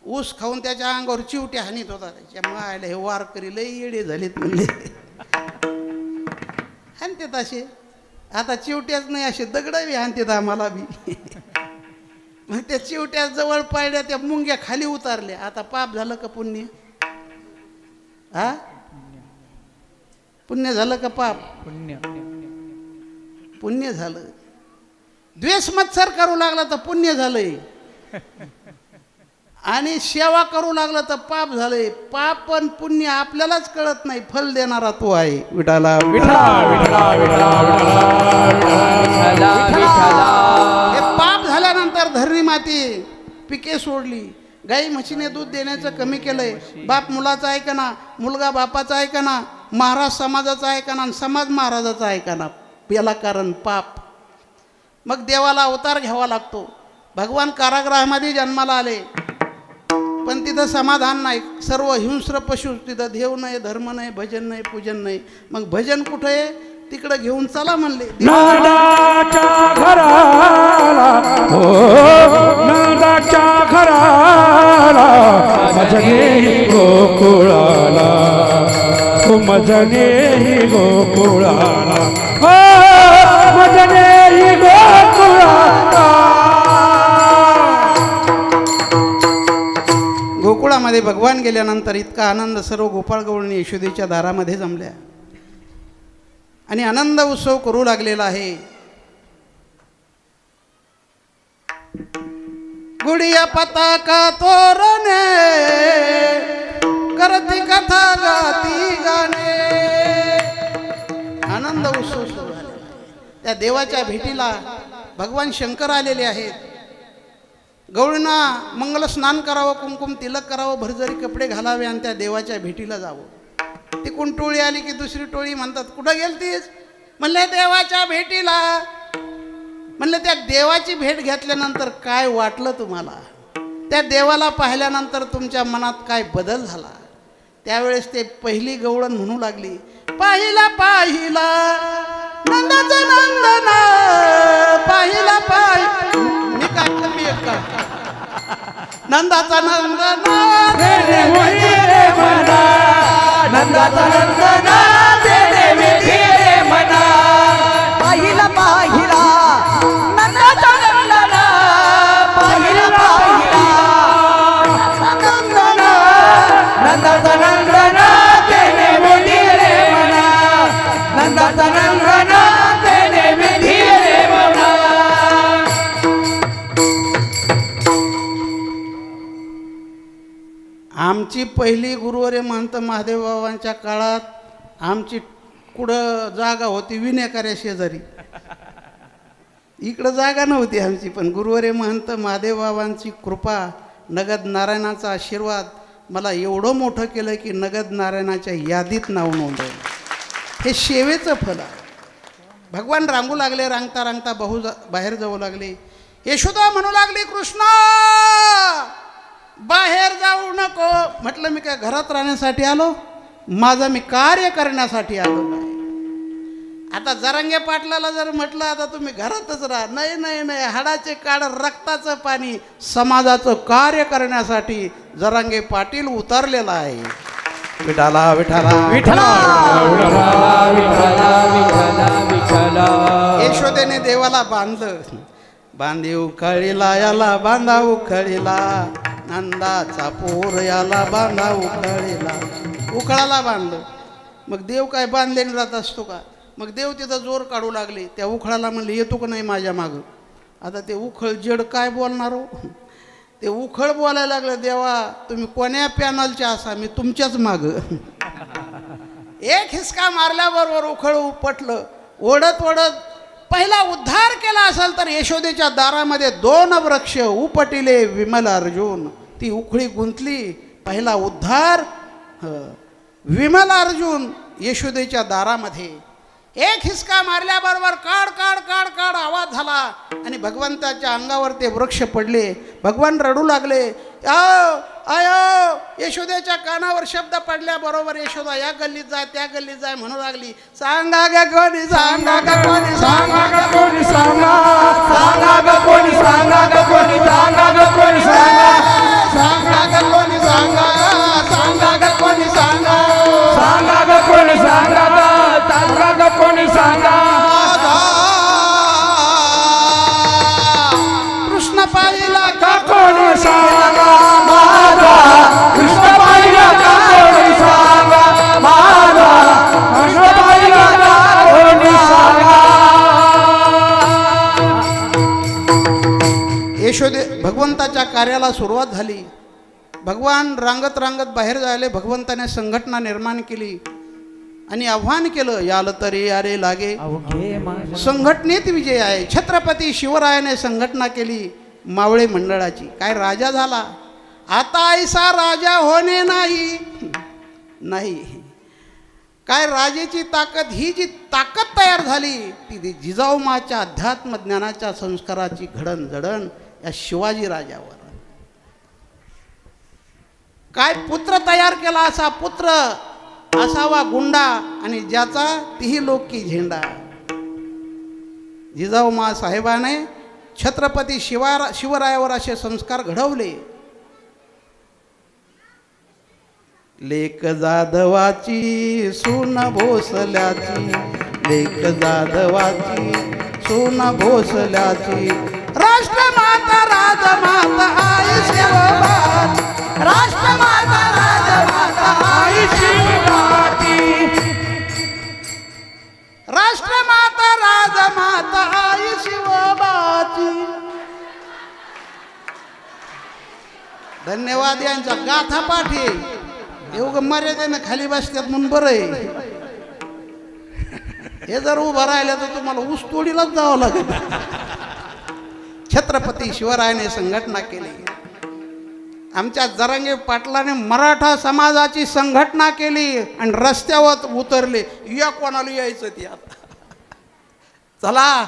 ऊस खाऊन त्याच्या अंगावर चिवट्या हानीत होता. त्याच्या मायला हे वारकरी लई येडे झालेत म्हणले. हाणतात असे. आता चिवट्याच नाही, असे दगडही हाणतात आम्हाला बी. मग त्या चिवट्या जवळ पाहिल्या, त्या मुंग्या खाली उतारल्या. आता पाप झालं का पुण्य? हा, पुण्य झालं का पाप? पुण्य झालं. द्वेष मत्सर करू लागला तर पुण्य झालंय आणि सेवा करू लागला तर पाप झालंय. पाप पण पुण्य आपल्यालाच कळत नाही. फल देणारा तो आहे. विठाला विठला विठला हे पाप झाल्यानंतर धरणी माती पिके सोडली, गाई म्हशीने दूध देण्याचं कमी केलंय, बाप मुलाचं ऐकना, मुलगा बापाचं ऐकना, महाराज समाजाचं ऐकना आणि समाज महाराजाचं ऐकना. याला कारण पाप. मग देवाला अवतार घ्यावा लागतो. भगवान कारागृहामध्ये जन्माला आले पण तिथं समाधान नाही. सर्व हिंस्र पशु, तिथं देव नाही, धर्म नाही, भजन नाही, पूजन नाही. मग भजन कुठं आहे? तिकडं घेऊन चला म्हणले. नंदाच्या घराला हो नंदाच्या घराला मजने गोकुळाला हो मजने गोकुळाला हो मजने गोकुळाला. गोकुळामध्ये भगवान गेल्यानंतर इतका आनंद सर्व गोपाळ गवळणी यशोदेच्या दारामध्ये जमल्या आणि आनंद उत्सव करू लागलेला आहे. गुडिया पताका तोरणे करती कथा गाती गाणे. आनंद उत्सव सुरू झाला. त्या देवाच्या भेटीला भगवान शंकर आलेले आहेत. गवळींना मंगल स्नान करावं, कुंकुम तिलक करावं, भरजरी कपडे घालावे आणि त्या देवाच्या भेटीला जावं. तिकडून टोळी आली की दुसरी टोळी म्हणतात कुठं गेलतीस? म्हणले देवाच्या भेटीला. म्हणले त्या देवाची भेट घेतल्यानंतर काय वाटलं तुम्हाला? त्या देवाला पाहिल्यानंतर तुमच्या मनात काय बदल झाला? त्यावेळेस ते पहिली गवळण म्हणू लागली, पाहिला पाहिला नंदाचा नंदना पाहिला मी काय कमी एक का नंदाचा नंदना नंदाचा नंदना मना पाहिला पाहिला नंदाचा नंदना पाहिला पाहिला नंदना नंदाचा नंदना मना नंदाचा नंदना आमची पहिली गुरुवारे महंत महादेव बाबांच्या काळात आमची कुठं जागा होती विनेकऱ्या शेजारी. इकडं जागा नव्हती आमची, पण गुरुवारे महंत महादेव बाबांची कृपा, नगद नारायणाचा आशीर्वाद मला एवढं मोठं केलं की नगद नारायणाच्या यादीत नाव नोंदवलं. हे सेवेचं फल आहे. भगवान रांगू लागले. रांगता रांगता बाहेर जाऊ लागले. यशोदा म्हणू लागली, कृष्णा बाहेर जाऊ नको. म्हटलं मी काय घरात राहण्यासाठी आलो? माझं मी कार्य करण्यासाठी आलो नाही. आता जरांगे पाटलाला जर म्हटलं आता तुम्ही घरातच राहा, नाही नाही नाही, हाडाचे काढ रक्ताचं पाणी, समाजाचं कार्य करण्यासाठी जरांगे पाटील उतरलेला आहे. विठाला विठाला विठला यशोदेने देवाला बांधलं. बांधी उखळीला याला बांधा उखळीला, नंदाचा पोर याला बांधा उखळीला. उखळाला बांधलं. मग देव काय बांधलेला राहत असतो का? मग देव तिथं जोर काढू लागले. त्या उखळाला म्हणले येतो का नाही माझ्या मागं? आता ते उखळ जड काय बोलणार हो? ते उखळ बोलायला लागलं, देवा तुम्ही कोण्या पॅनलच्या असा, मी तुमच्याच मागं. एक हिसका मारल्याबरोबर उखळ उपटलं. ओढत ओढत पहिला उद्धार केला असेल तर यशोदेच्या दारामध्ये 2 वृक्ष उपटिले विमल अर्जुन. ती उखळी गुंतली. पहिला उद्धार विमल अर्जुन यशोदेच्या दारामध्ये. एक हिसका मारल्याबरोबर काढ काढ काढ काढ आवाज झाला आणि भगवंताच्या अंगावर ते वृक्ष पडले. भगवान रडू लागले. आयो यशोदेच्या कानावर शब्द पडल्याबरोबर यशोदा या गल्लीत जाय त्या गल्लीत जाय म्हणू लागली. सांगा ग कोणी सांगा ग कोणी सांगा ग कोणी सांगा सांगा ग कोणी सांगा ग कोणी सांगा ग कोणी सांगा सांगा ग कोणी सांगा सांगा ग कोणी सांगा सांगा ग कोणी सांगा सांगा ग कोणी सांगा. कृष्ण पाहिला का कोणी सांगा माझा, कृष्ण पाहिला का कोणी सांगा माझा, कृष्ण पाहिला का कोणी सांगा. भगवंताच्या कार्याला सुरुवात झाली. भगवान रांगत रांगत बाहेर जायले. भगवंताने संघटना निर्माण केली आणि आव्हान केलं, याल तरी यारे लागे. संघटनेत विजय आहे. छत्रपती शिवरायाने संघटना केली मावळे मंडळाची. काय राजा झाला. आता ऐसा राजा होणे नाही. काय राजेची ताकद, ही जी ताकद तयार झाली ती जिजाऊमाच्या अध्यात्म ज्ञानाच्या संस्काराची घडण या शिवाजी राजावर. काय पुत्र तयार केला, असा पुत्र असावा गुंडा आणि ज्याचा तीही लोकी झेंडा. जिजाऊमा साहेबाने छत्रपती शिवरायावर असे संस्कार घडवले. लेक जाधवाची सून भोसल्याची, लेक जाधवाची सून भोसल्याची, राष्ट्रमाता राजमाता आई शिवबाची, राष्ट्रमाता राजमाता आई शिवबाची, राष्ट्रमाता राजमाता आई शिवबाची. धन्यवाद. यांचा गाथा पाठ आहे. एवढं मर्यादेनं खाली बसतात म्हणून बरं आहे. हे जर उभं राहिलं तर तुम्हाला ऊसतोडीलाच जावं लागेल. छत्रपती शिवरायाने संघटना केली. आमच्या जरांगे पाटलाने मराठा समाजाची संघटना केली आणि रस्त्यावर उतरले. या कोणाला यायचं ती आता. चला,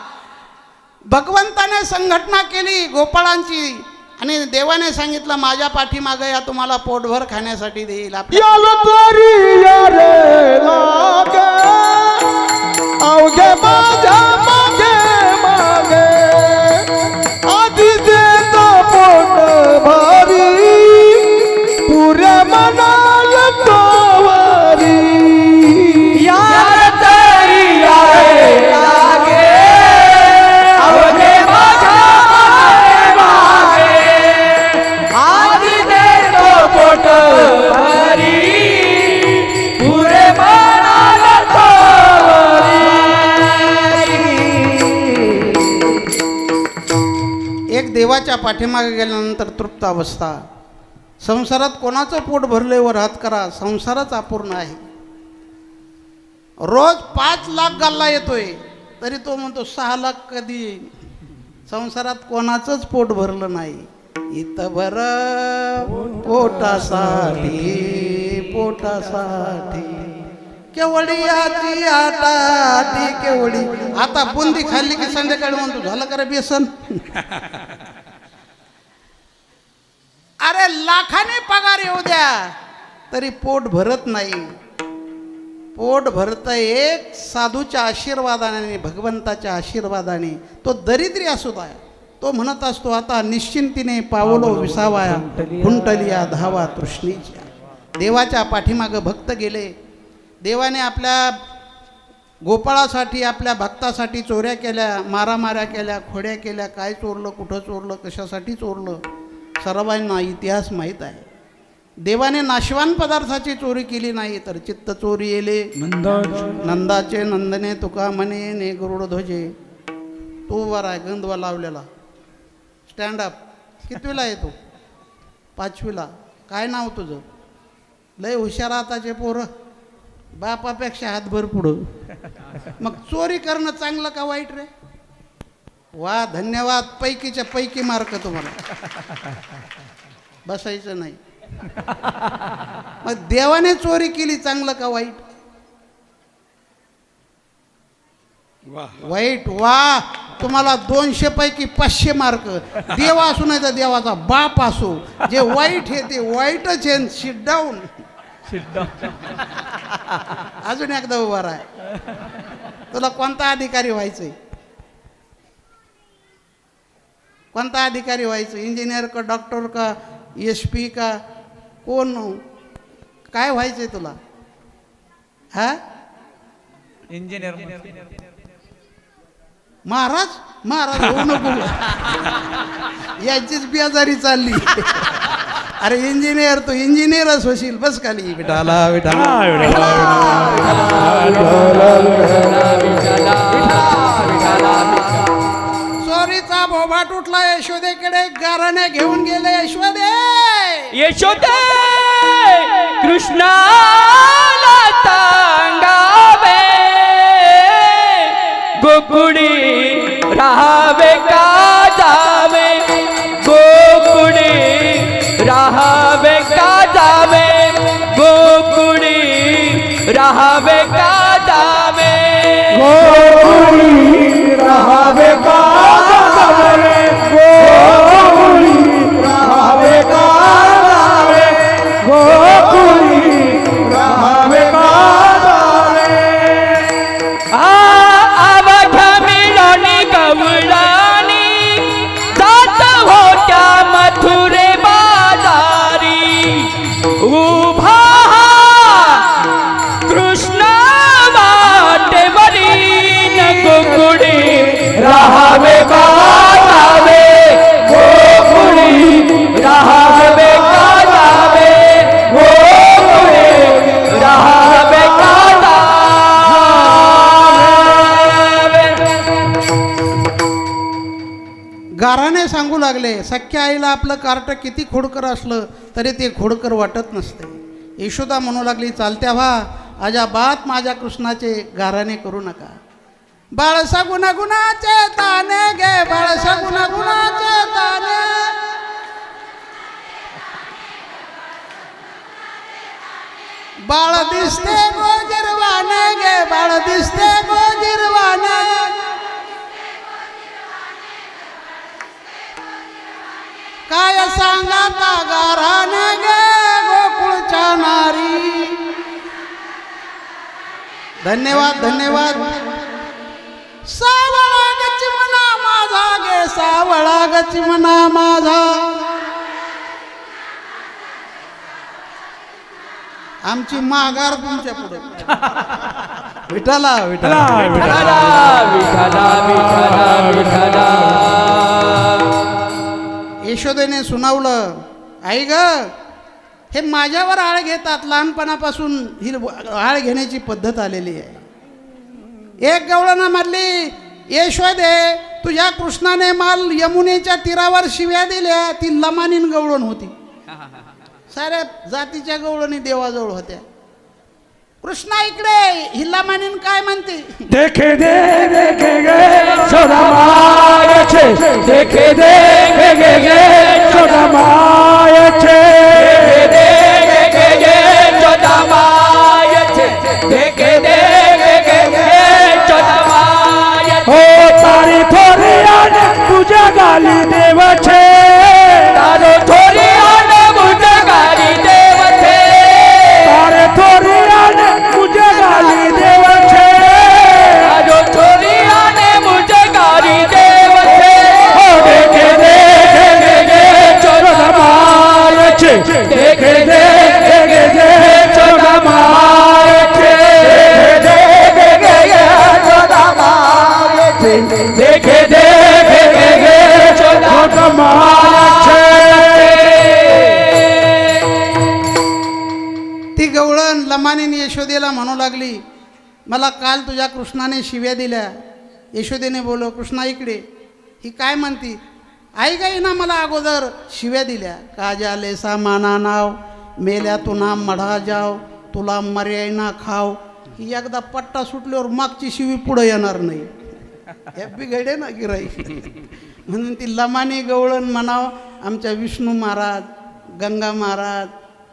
भगवंताने संघटना केली गोपाळांची आणि देवाने सांगितलं, माझ्या पाठीमागे या तुम्हाला पोटभर खाण्यासाठी देईल. अवघे माझ्या मागे मागे आधी देतो पोट भारी, पुऱ्या मनाला तोवारी. यार तरी यारे लागे, अवघे माझ्या मागे मागे आधी देतो पोट भारी, पुरे मनाला तोवारी. एक देवाच्या पाठीमागे गेल्यानंतर तृप्त अवस्था. संसारात कोणाचं पोट भरले वर हात करा, संसारच अपूर्ण आहे. रोज 5 लाख गल्ला येतोय तरी तो म्हणतो 6 लाख कधी येईल. संसारात कोणाचंच पोट भरलं नाही. इथं भरं पोटासाठी, पोटासाठी केवढी आटाटी केवढी. आता बुंदी खाल्ली की संध्याकाळी म्हणतो झालं का रे बेसन. अरे लाखाने पगार येऊ द्या तरी पोट भरत नाही. पोट भरत एक साधूच्या आशीर्वादाने, भगवंताच्या आशीर्वादाने. तो दरिद्री असू द्या, तो म्हणत असतो, आता निश्चिंतीने पावलो विसावाया, खुंटलिया धावा तृष्णीच्या. देवाच्या पाठीमागं भक्त गेले. देवाने आपल्या गोपाळासाठी, आपल्या भक्तासाठी चोऱ्या केल्या, मारामाऱ्या केल्या, खोड्या केल्या. काय चोरलं, कुठं चोरलं, कशासाठी चोरलं, सर्वांना इतिहास माहीत आहे. देवाने नाशवान पदार्थाची चोरी केली नाही तर चित्त चोरी येले नंदाचे नंदने तुका म्हणे ने गरुड ध्वजे. तो वर आहे गंधवा लावलेला. स्टँडअप. कितवीला आहे तो? 5वीला. काय नाव तुझं? लय हुशार आताचे पोरं, बापापेक्षा हातभर पुढं. मग चोरी करणं चांगलं का वाईट रे? वा, धन्यवाद. पैकीच्या पैकी मार्क तुम्हाला. बसायचं नाही. मग देवाने चोरी केली, चांगलं का वाईट? वाईट. वा, तुम्हाला 200 पैकी 500 मार्क. देवा असू नाही तर देवाचा बाप असो, जे वाईट आहे ते वाईटच आहे. Sit down. अजून एकदा उभा राहा. तुला कोणता अधिकारी व्हायचंय? कोणता अधिकारी व्हायचं? इंजिनियर का, डॉक्टर का, SP का, कोण? काय व्हायचंय तुला? हा, इंजिनियर. महाराज. महाराज होऊ नको. याचीच बेजारी चालली. अरे इंजिनियर, तू इंजिनियरच होशील. बस खाली. विठाला विठाला चोरीचा पहाट उठला यशोदेकडे गाराने घेऊन गेले यशोदे यशोदे कृष्णाला सांगावे गोकुळी राहावे का जावे गोकुळी राहावे का जावे गोकुळी राहावे का जावे गोकुळी राहावे का जावे गोकुळी राहावे का जावे गोकुळी राहावे का जावे अवघ्या मिळणी गवळणी जात होत्या मथुरे बाजारी उभा कृष्ण वाटेवरी गोकुळी राहावे का जावे गोकुळी राहावे का जावे गोकुळी राहावे का गाराने सांगू लागले सख्या आईला आपलं कार्ट किती खोडकर असलं तरी ते खोडकर वाटत नसते यशोदा म्हणू लागली चालत्या व्हा अजाबात माझ्या कृष्णाचे गाराने करू नका बाळसा गुणागुणाचे ताने गे बाळसा गुणागुणाचे ताने बाळ दिसते गोजिरवाने गे बाळ दिसते गोजिरवाने काय सांगा ता गाराने गे गोकुळच्या नारी धन्यवाद धन्यवाद सावळा गच्ची मना माझा गे सावळा गच्ची मना माझा आमची माघार तुमच्या पुढे विठ्ठला विठ्ठला विठ्ठला विठ्ठला विठ्ठला विठ्ठला यशोदेने सुनावलं आई ग हे माझ्यावर आळ घेतात लहानपणापासून ही आळ घेण्याची पद्धत आलेली आहे एक गवळणा मारली यशोदे तुझ्या कृष्णाने माल यमुनेच्या तीरावर शिव्या दिल्या ती लमानीन गवळण होती साऱ्या जातीच्या गवळणी देवाजवळ होत्या कृष्णा इकडे ही लमानीन काय म्हणते देखे देखे गे छोड़ा मायचे देखे देखे गे छोड़ा मायचे देखे गे छोटा मायचे देखे देखे गे छोटा मायचे हो तारी थोरी आने तुझ्या गाली देवचे तारो थोरी आने मुझे गाली देवचे तारे थोरी आने तुझ्या गाली देवचे तारो थोरी आने मुझे गाली देवचे हो देखे देखे गे छोड़ा मायचे देखे देखे गे छोड़ा मायचे देखे गे छोटा मायचे देखे देखे गे छोटा मायचे ती गवळण लमानीने यशोदेला म्हणू लागली मला काल तुझ्या कृष्णाने शिव्या दिल्या यशोदेने बोलव कृष्णा इकडे ही काय म्हणती आई गाई ना मला अगोदर शिव्या दिल्या काजा लेसा माना नाव मेल्या तुना मढा जाव तुला मर्यायना खाव ही एकदा पट्टा सुटल्यावर मागची शिवी पुढे येणार नाही हे बिघडे ना गिराई म्हणून ती लमानी गवळण म्हणाव आमच्या विष्णू महाराज गंगा महाराज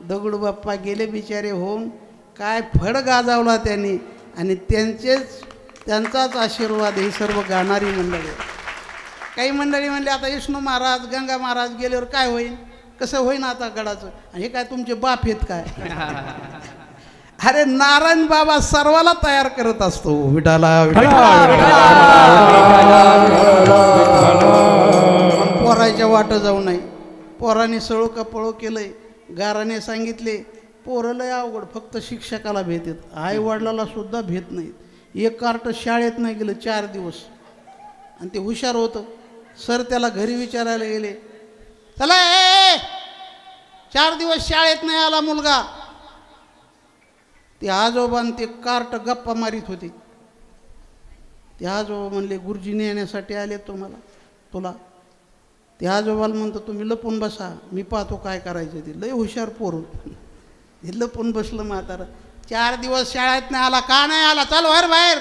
दगडू बाप्पा गेले बिचारे होऊन काय फड गाजावला त्यांनी आणि त्यांचाच आशीर्वाद ही सर्व गाणारी मंडळी काही मंडळी म्हणले आता विष्णू महाराज गंगा महाराज गेल्यावर काय होईल कसं होईन आता गडाचं आणि हे काय तुमचे बाप आहेत काय अरे नारायण बाबा सर्वाला तयार करत असतो विठाला पोराच्या वाट जाऊ नये पोराने सळो कपळो केलंय गाराने सांगितले पोरं लय अवघड फक्त शिक्षकाला भेट येत आई वडिलाला सुद्धा भेट नाहीत एक कार्ट शाळेत नाही गेलं 4 दिवस आणि ते हुशार होतं सर त्याला घरी विचारायला गेले चला 4 दिवस शाळेत नाही आला मुलगा ते आजोबान ते कार्ट गप्पा मारित होते ते आजोबा म्हणले गुरुजीने येण्यासाठी आले तुला ते आजोबाला म्हणतो तुम्ही लपून बसा, मी पाहतो काय करायचं ते. लय हुशार पोर, हे लपून बसलं म्हातारं. 4 दिवस शाळेत नाही आला. का नाही आला? चल बाहेर बाहेर.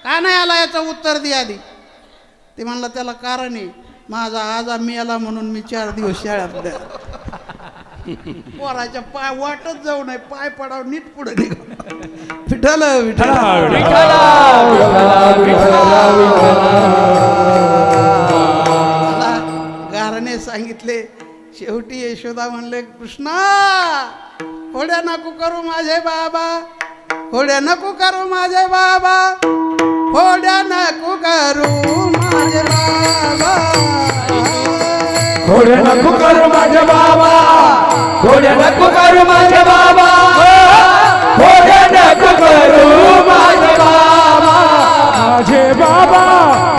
का नाही आला याचं उत्तर दे आधी. ते म्हणलं त्याला कारण आहे, माझा आजा मेला म्हणून मी 4 दिवस शाळेत नाही. पोराच्या पाय वाटत जाऊ नये, पाय पडाव नीट पुढे निघा. विठ्ठल विठ्ठल गारने सांगितले. शेवटी यशोदा म्हणले, कृष्णा होड्या नको करू माझे बाबा, होड्या नको करू माझे बाबा, होड्या नको करू माझे बाबा, घोड्या नको करू माझ्या बाबा, घोड्या नको करू माझ्या बाबा, घोड्या नको करू माझे बाबा, माझे बाबा,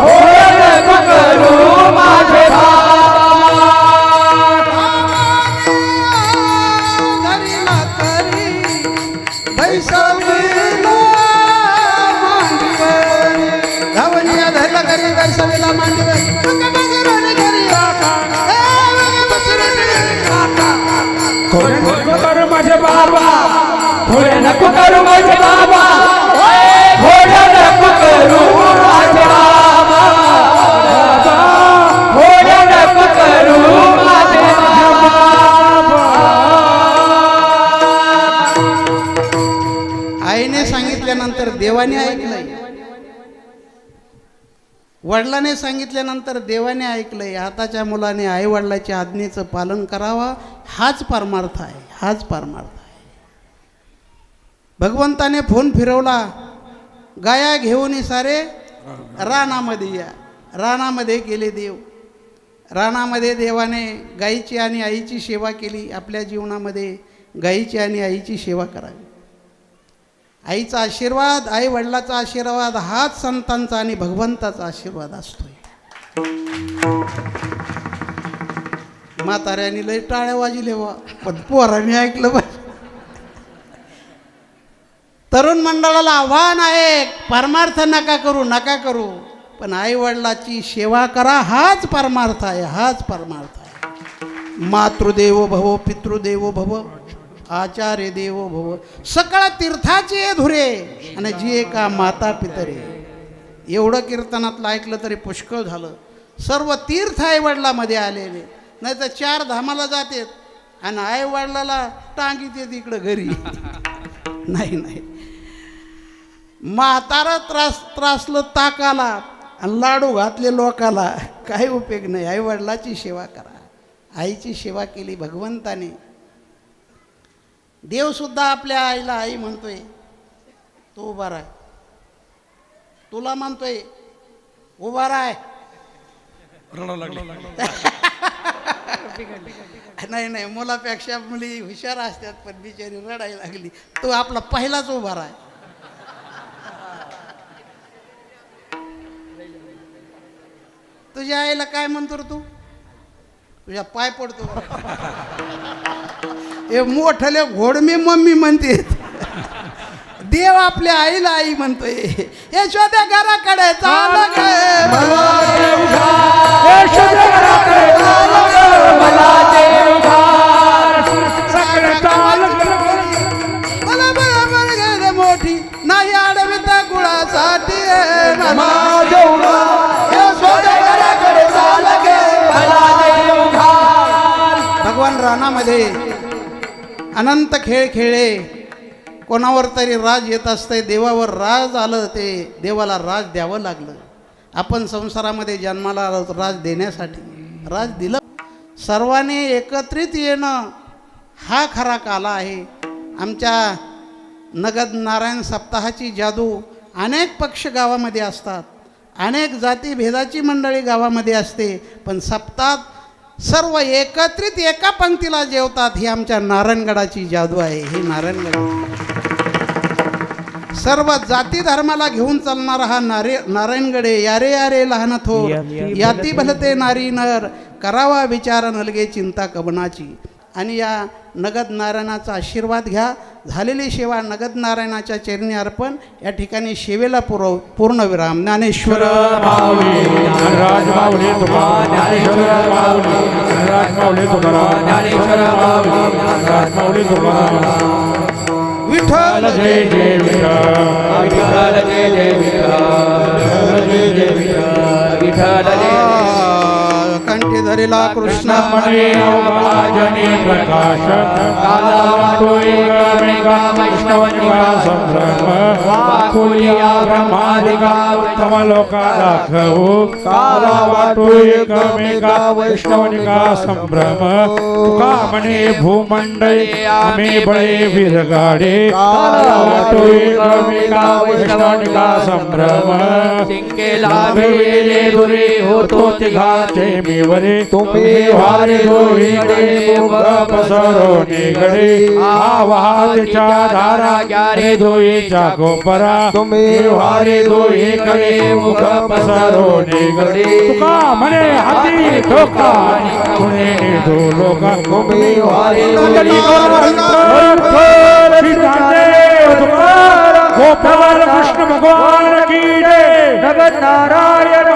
घोड्या नको करू माझे बाबा. धरीला तरी बैसवीला मांडीवर, धावणीया धरला तरी बैसवीला मांडीवर, घोड्या नको करू माझे बाबा, घोड्या नको करू माझे बाबा, घोड्या नको करू माझे बाबा, घोड्या नको करू माझे बाबा. आईने सांगितल्यानंतर देवाने ऐकलंय, वडिलाने सांगितल्यानंतर देवाने ऐकलंय. आताच्या मुलाने आई वडिलाच्या आज्ञेचं पालन करावं, हाच परमार्थ आहे, हाच परमार्थ आहे. भगवंताने फोन फिरवला, गाया घेऊन सारे रानामध्ये या. रानामध्ये गेले देव. रानामध्ये देवाने गाईची आणि आईची सेवा केली. आपल्या जीवनामध्ये गाईची आणि आईची सेवा करावी. आईचा आशीर्वाद, आई वडिलाचा आशीर्वाद हाच संतांचा आणि भगवंताचा आशीर्वाद असतोय. म्हाताऱ्याने लय टाळ्या वाजले वा, पण पोराने ऐकलं पाहिजे. तरुण मंडळाला आव्हान आहे, परमार्थ नका करू, नका करू, पण आई वडिलाची सेवा करा, हाच परमार्थ आहे, हाच परमार्थ आहे. मातृदेवो भव, पितृदेवो भव, आचार्य देवो भव, सकळ तीर्थाचे धुरे आणि जी का माता पितरे. एवढं कीर्तनातलं ऐकलं तरी पुष्कळ झालं. सर्व तीर्थ आई वडिलामध्ये आलेले, नाही तर 4 धामाला जातेत आणि आई वडिलाला टांगीत येत इकडं घरी. नाही नाही, म्हातारा त्रासलं ताकाला आणि लाडू घातले लोकाला, काही उपयोग नाही. आई वडिलाची सेवा करा. आईची सेवा केली भगवंताने. देवसुद्धा आपल्या आईला आई म्हणतोय, तू उभा राह. तुला म्हणतोय उभा राह. नाही नाही, मुलापेक्षा मुली हुशार असतात, पण बिचारी रडायला लागली. तू आपला पहिलाच उभा राह. तुझ्या आईला काय म्हणतो रे तू? तुझ्या पाय पडतो. हे मोठले घोडमी मम्मी म्हणते. देव आपल्या आईला आई म्हणतोय. यशोदा घराकडे चाल ग, यशोदा घराकडे चाल ग, मला देव घाल, सगळे चाल मला बरोबर गे मोठी, नाही आडविता गुळासाठी. यशोदा घराकडे चाल ग, मला देव घाल. भगवान रानामध्ये अनंत खेळ खेळले. कोणावर तरी राज येत असतंय. देवावर राज आलं, ते देवाला राज द्यावं लागलं. आपण संसारामध्ये जन्माला आलो राज देण्यासाठी, राज दिलं. सर्वांनी एकत्रित येणं हा खरा काला आहे. आमच्या नगद नारायण सप्ताहाची जादू. अनेक पक्ष गावामध्ये असतात, अनेक जातीभेदाची मंडळी गावामध्ये असते, पण सप्ताहात सर्व एकत्रित एका पंक्तीला जेवतात. ही आमच्या नारायणगडाची जादू आहे. ही नारायणगड सर्व जाती धर्माला घेऊन चालणारा हा नारायणगडे. यारे यारे लहान थोर, याती भलते नारी नर, करावा विचार नलगे चिंता कबनाची. आणि या नगद नारायणाचा आशीर्वाद घ्या. झालेली सेवा नगद नारायणाच्या चरणी अर्पण. या ठिकाणी सेवेला पूर्णविराम. ज्ञानेश्वर माऊली धनराज माऊली तुकाराम ज्ञानेश्वर माऊली धनराज माऊली तुकाराम ज्ञानेश्वर माऊली धनराज माऊली तुकाराम विठ्ठल जय जय विठ्ठल विठ्ठल जय जय विठ्ठल जय जय विठ्ठल विठ्ठल जय कंठी धरिला कृष्ण मणे अवभाजने प्रकाश काला वाटो एकमेका वैष्णवनिका संभ्रम वाकुलिया ब्रह्मादिका उत्तम लोका दाखवू काला वाटो एकमेका वैष्णवनिका संभ्रम तुका म्हणे भूमंडळी आम्ही बळे विरगाडे काला वाटो एकमेका वैष्णवनिका संभ्रम सिंकेला भिडले दुरे होतो तिघाचे मिवरे तुम्ही वारे दोहीकडे मुख पसरो निगडे आवाहाच्या धारा ग्यारे दोहीच्या गोपरा तुम्ही वारे दोहीकडे मुख पसरो निगडे तुका म्हणे हाती ठोका कुणे निधो लोका तुम्ही वारे गोपाल कृष्ण भगवान की जय जगत नारायण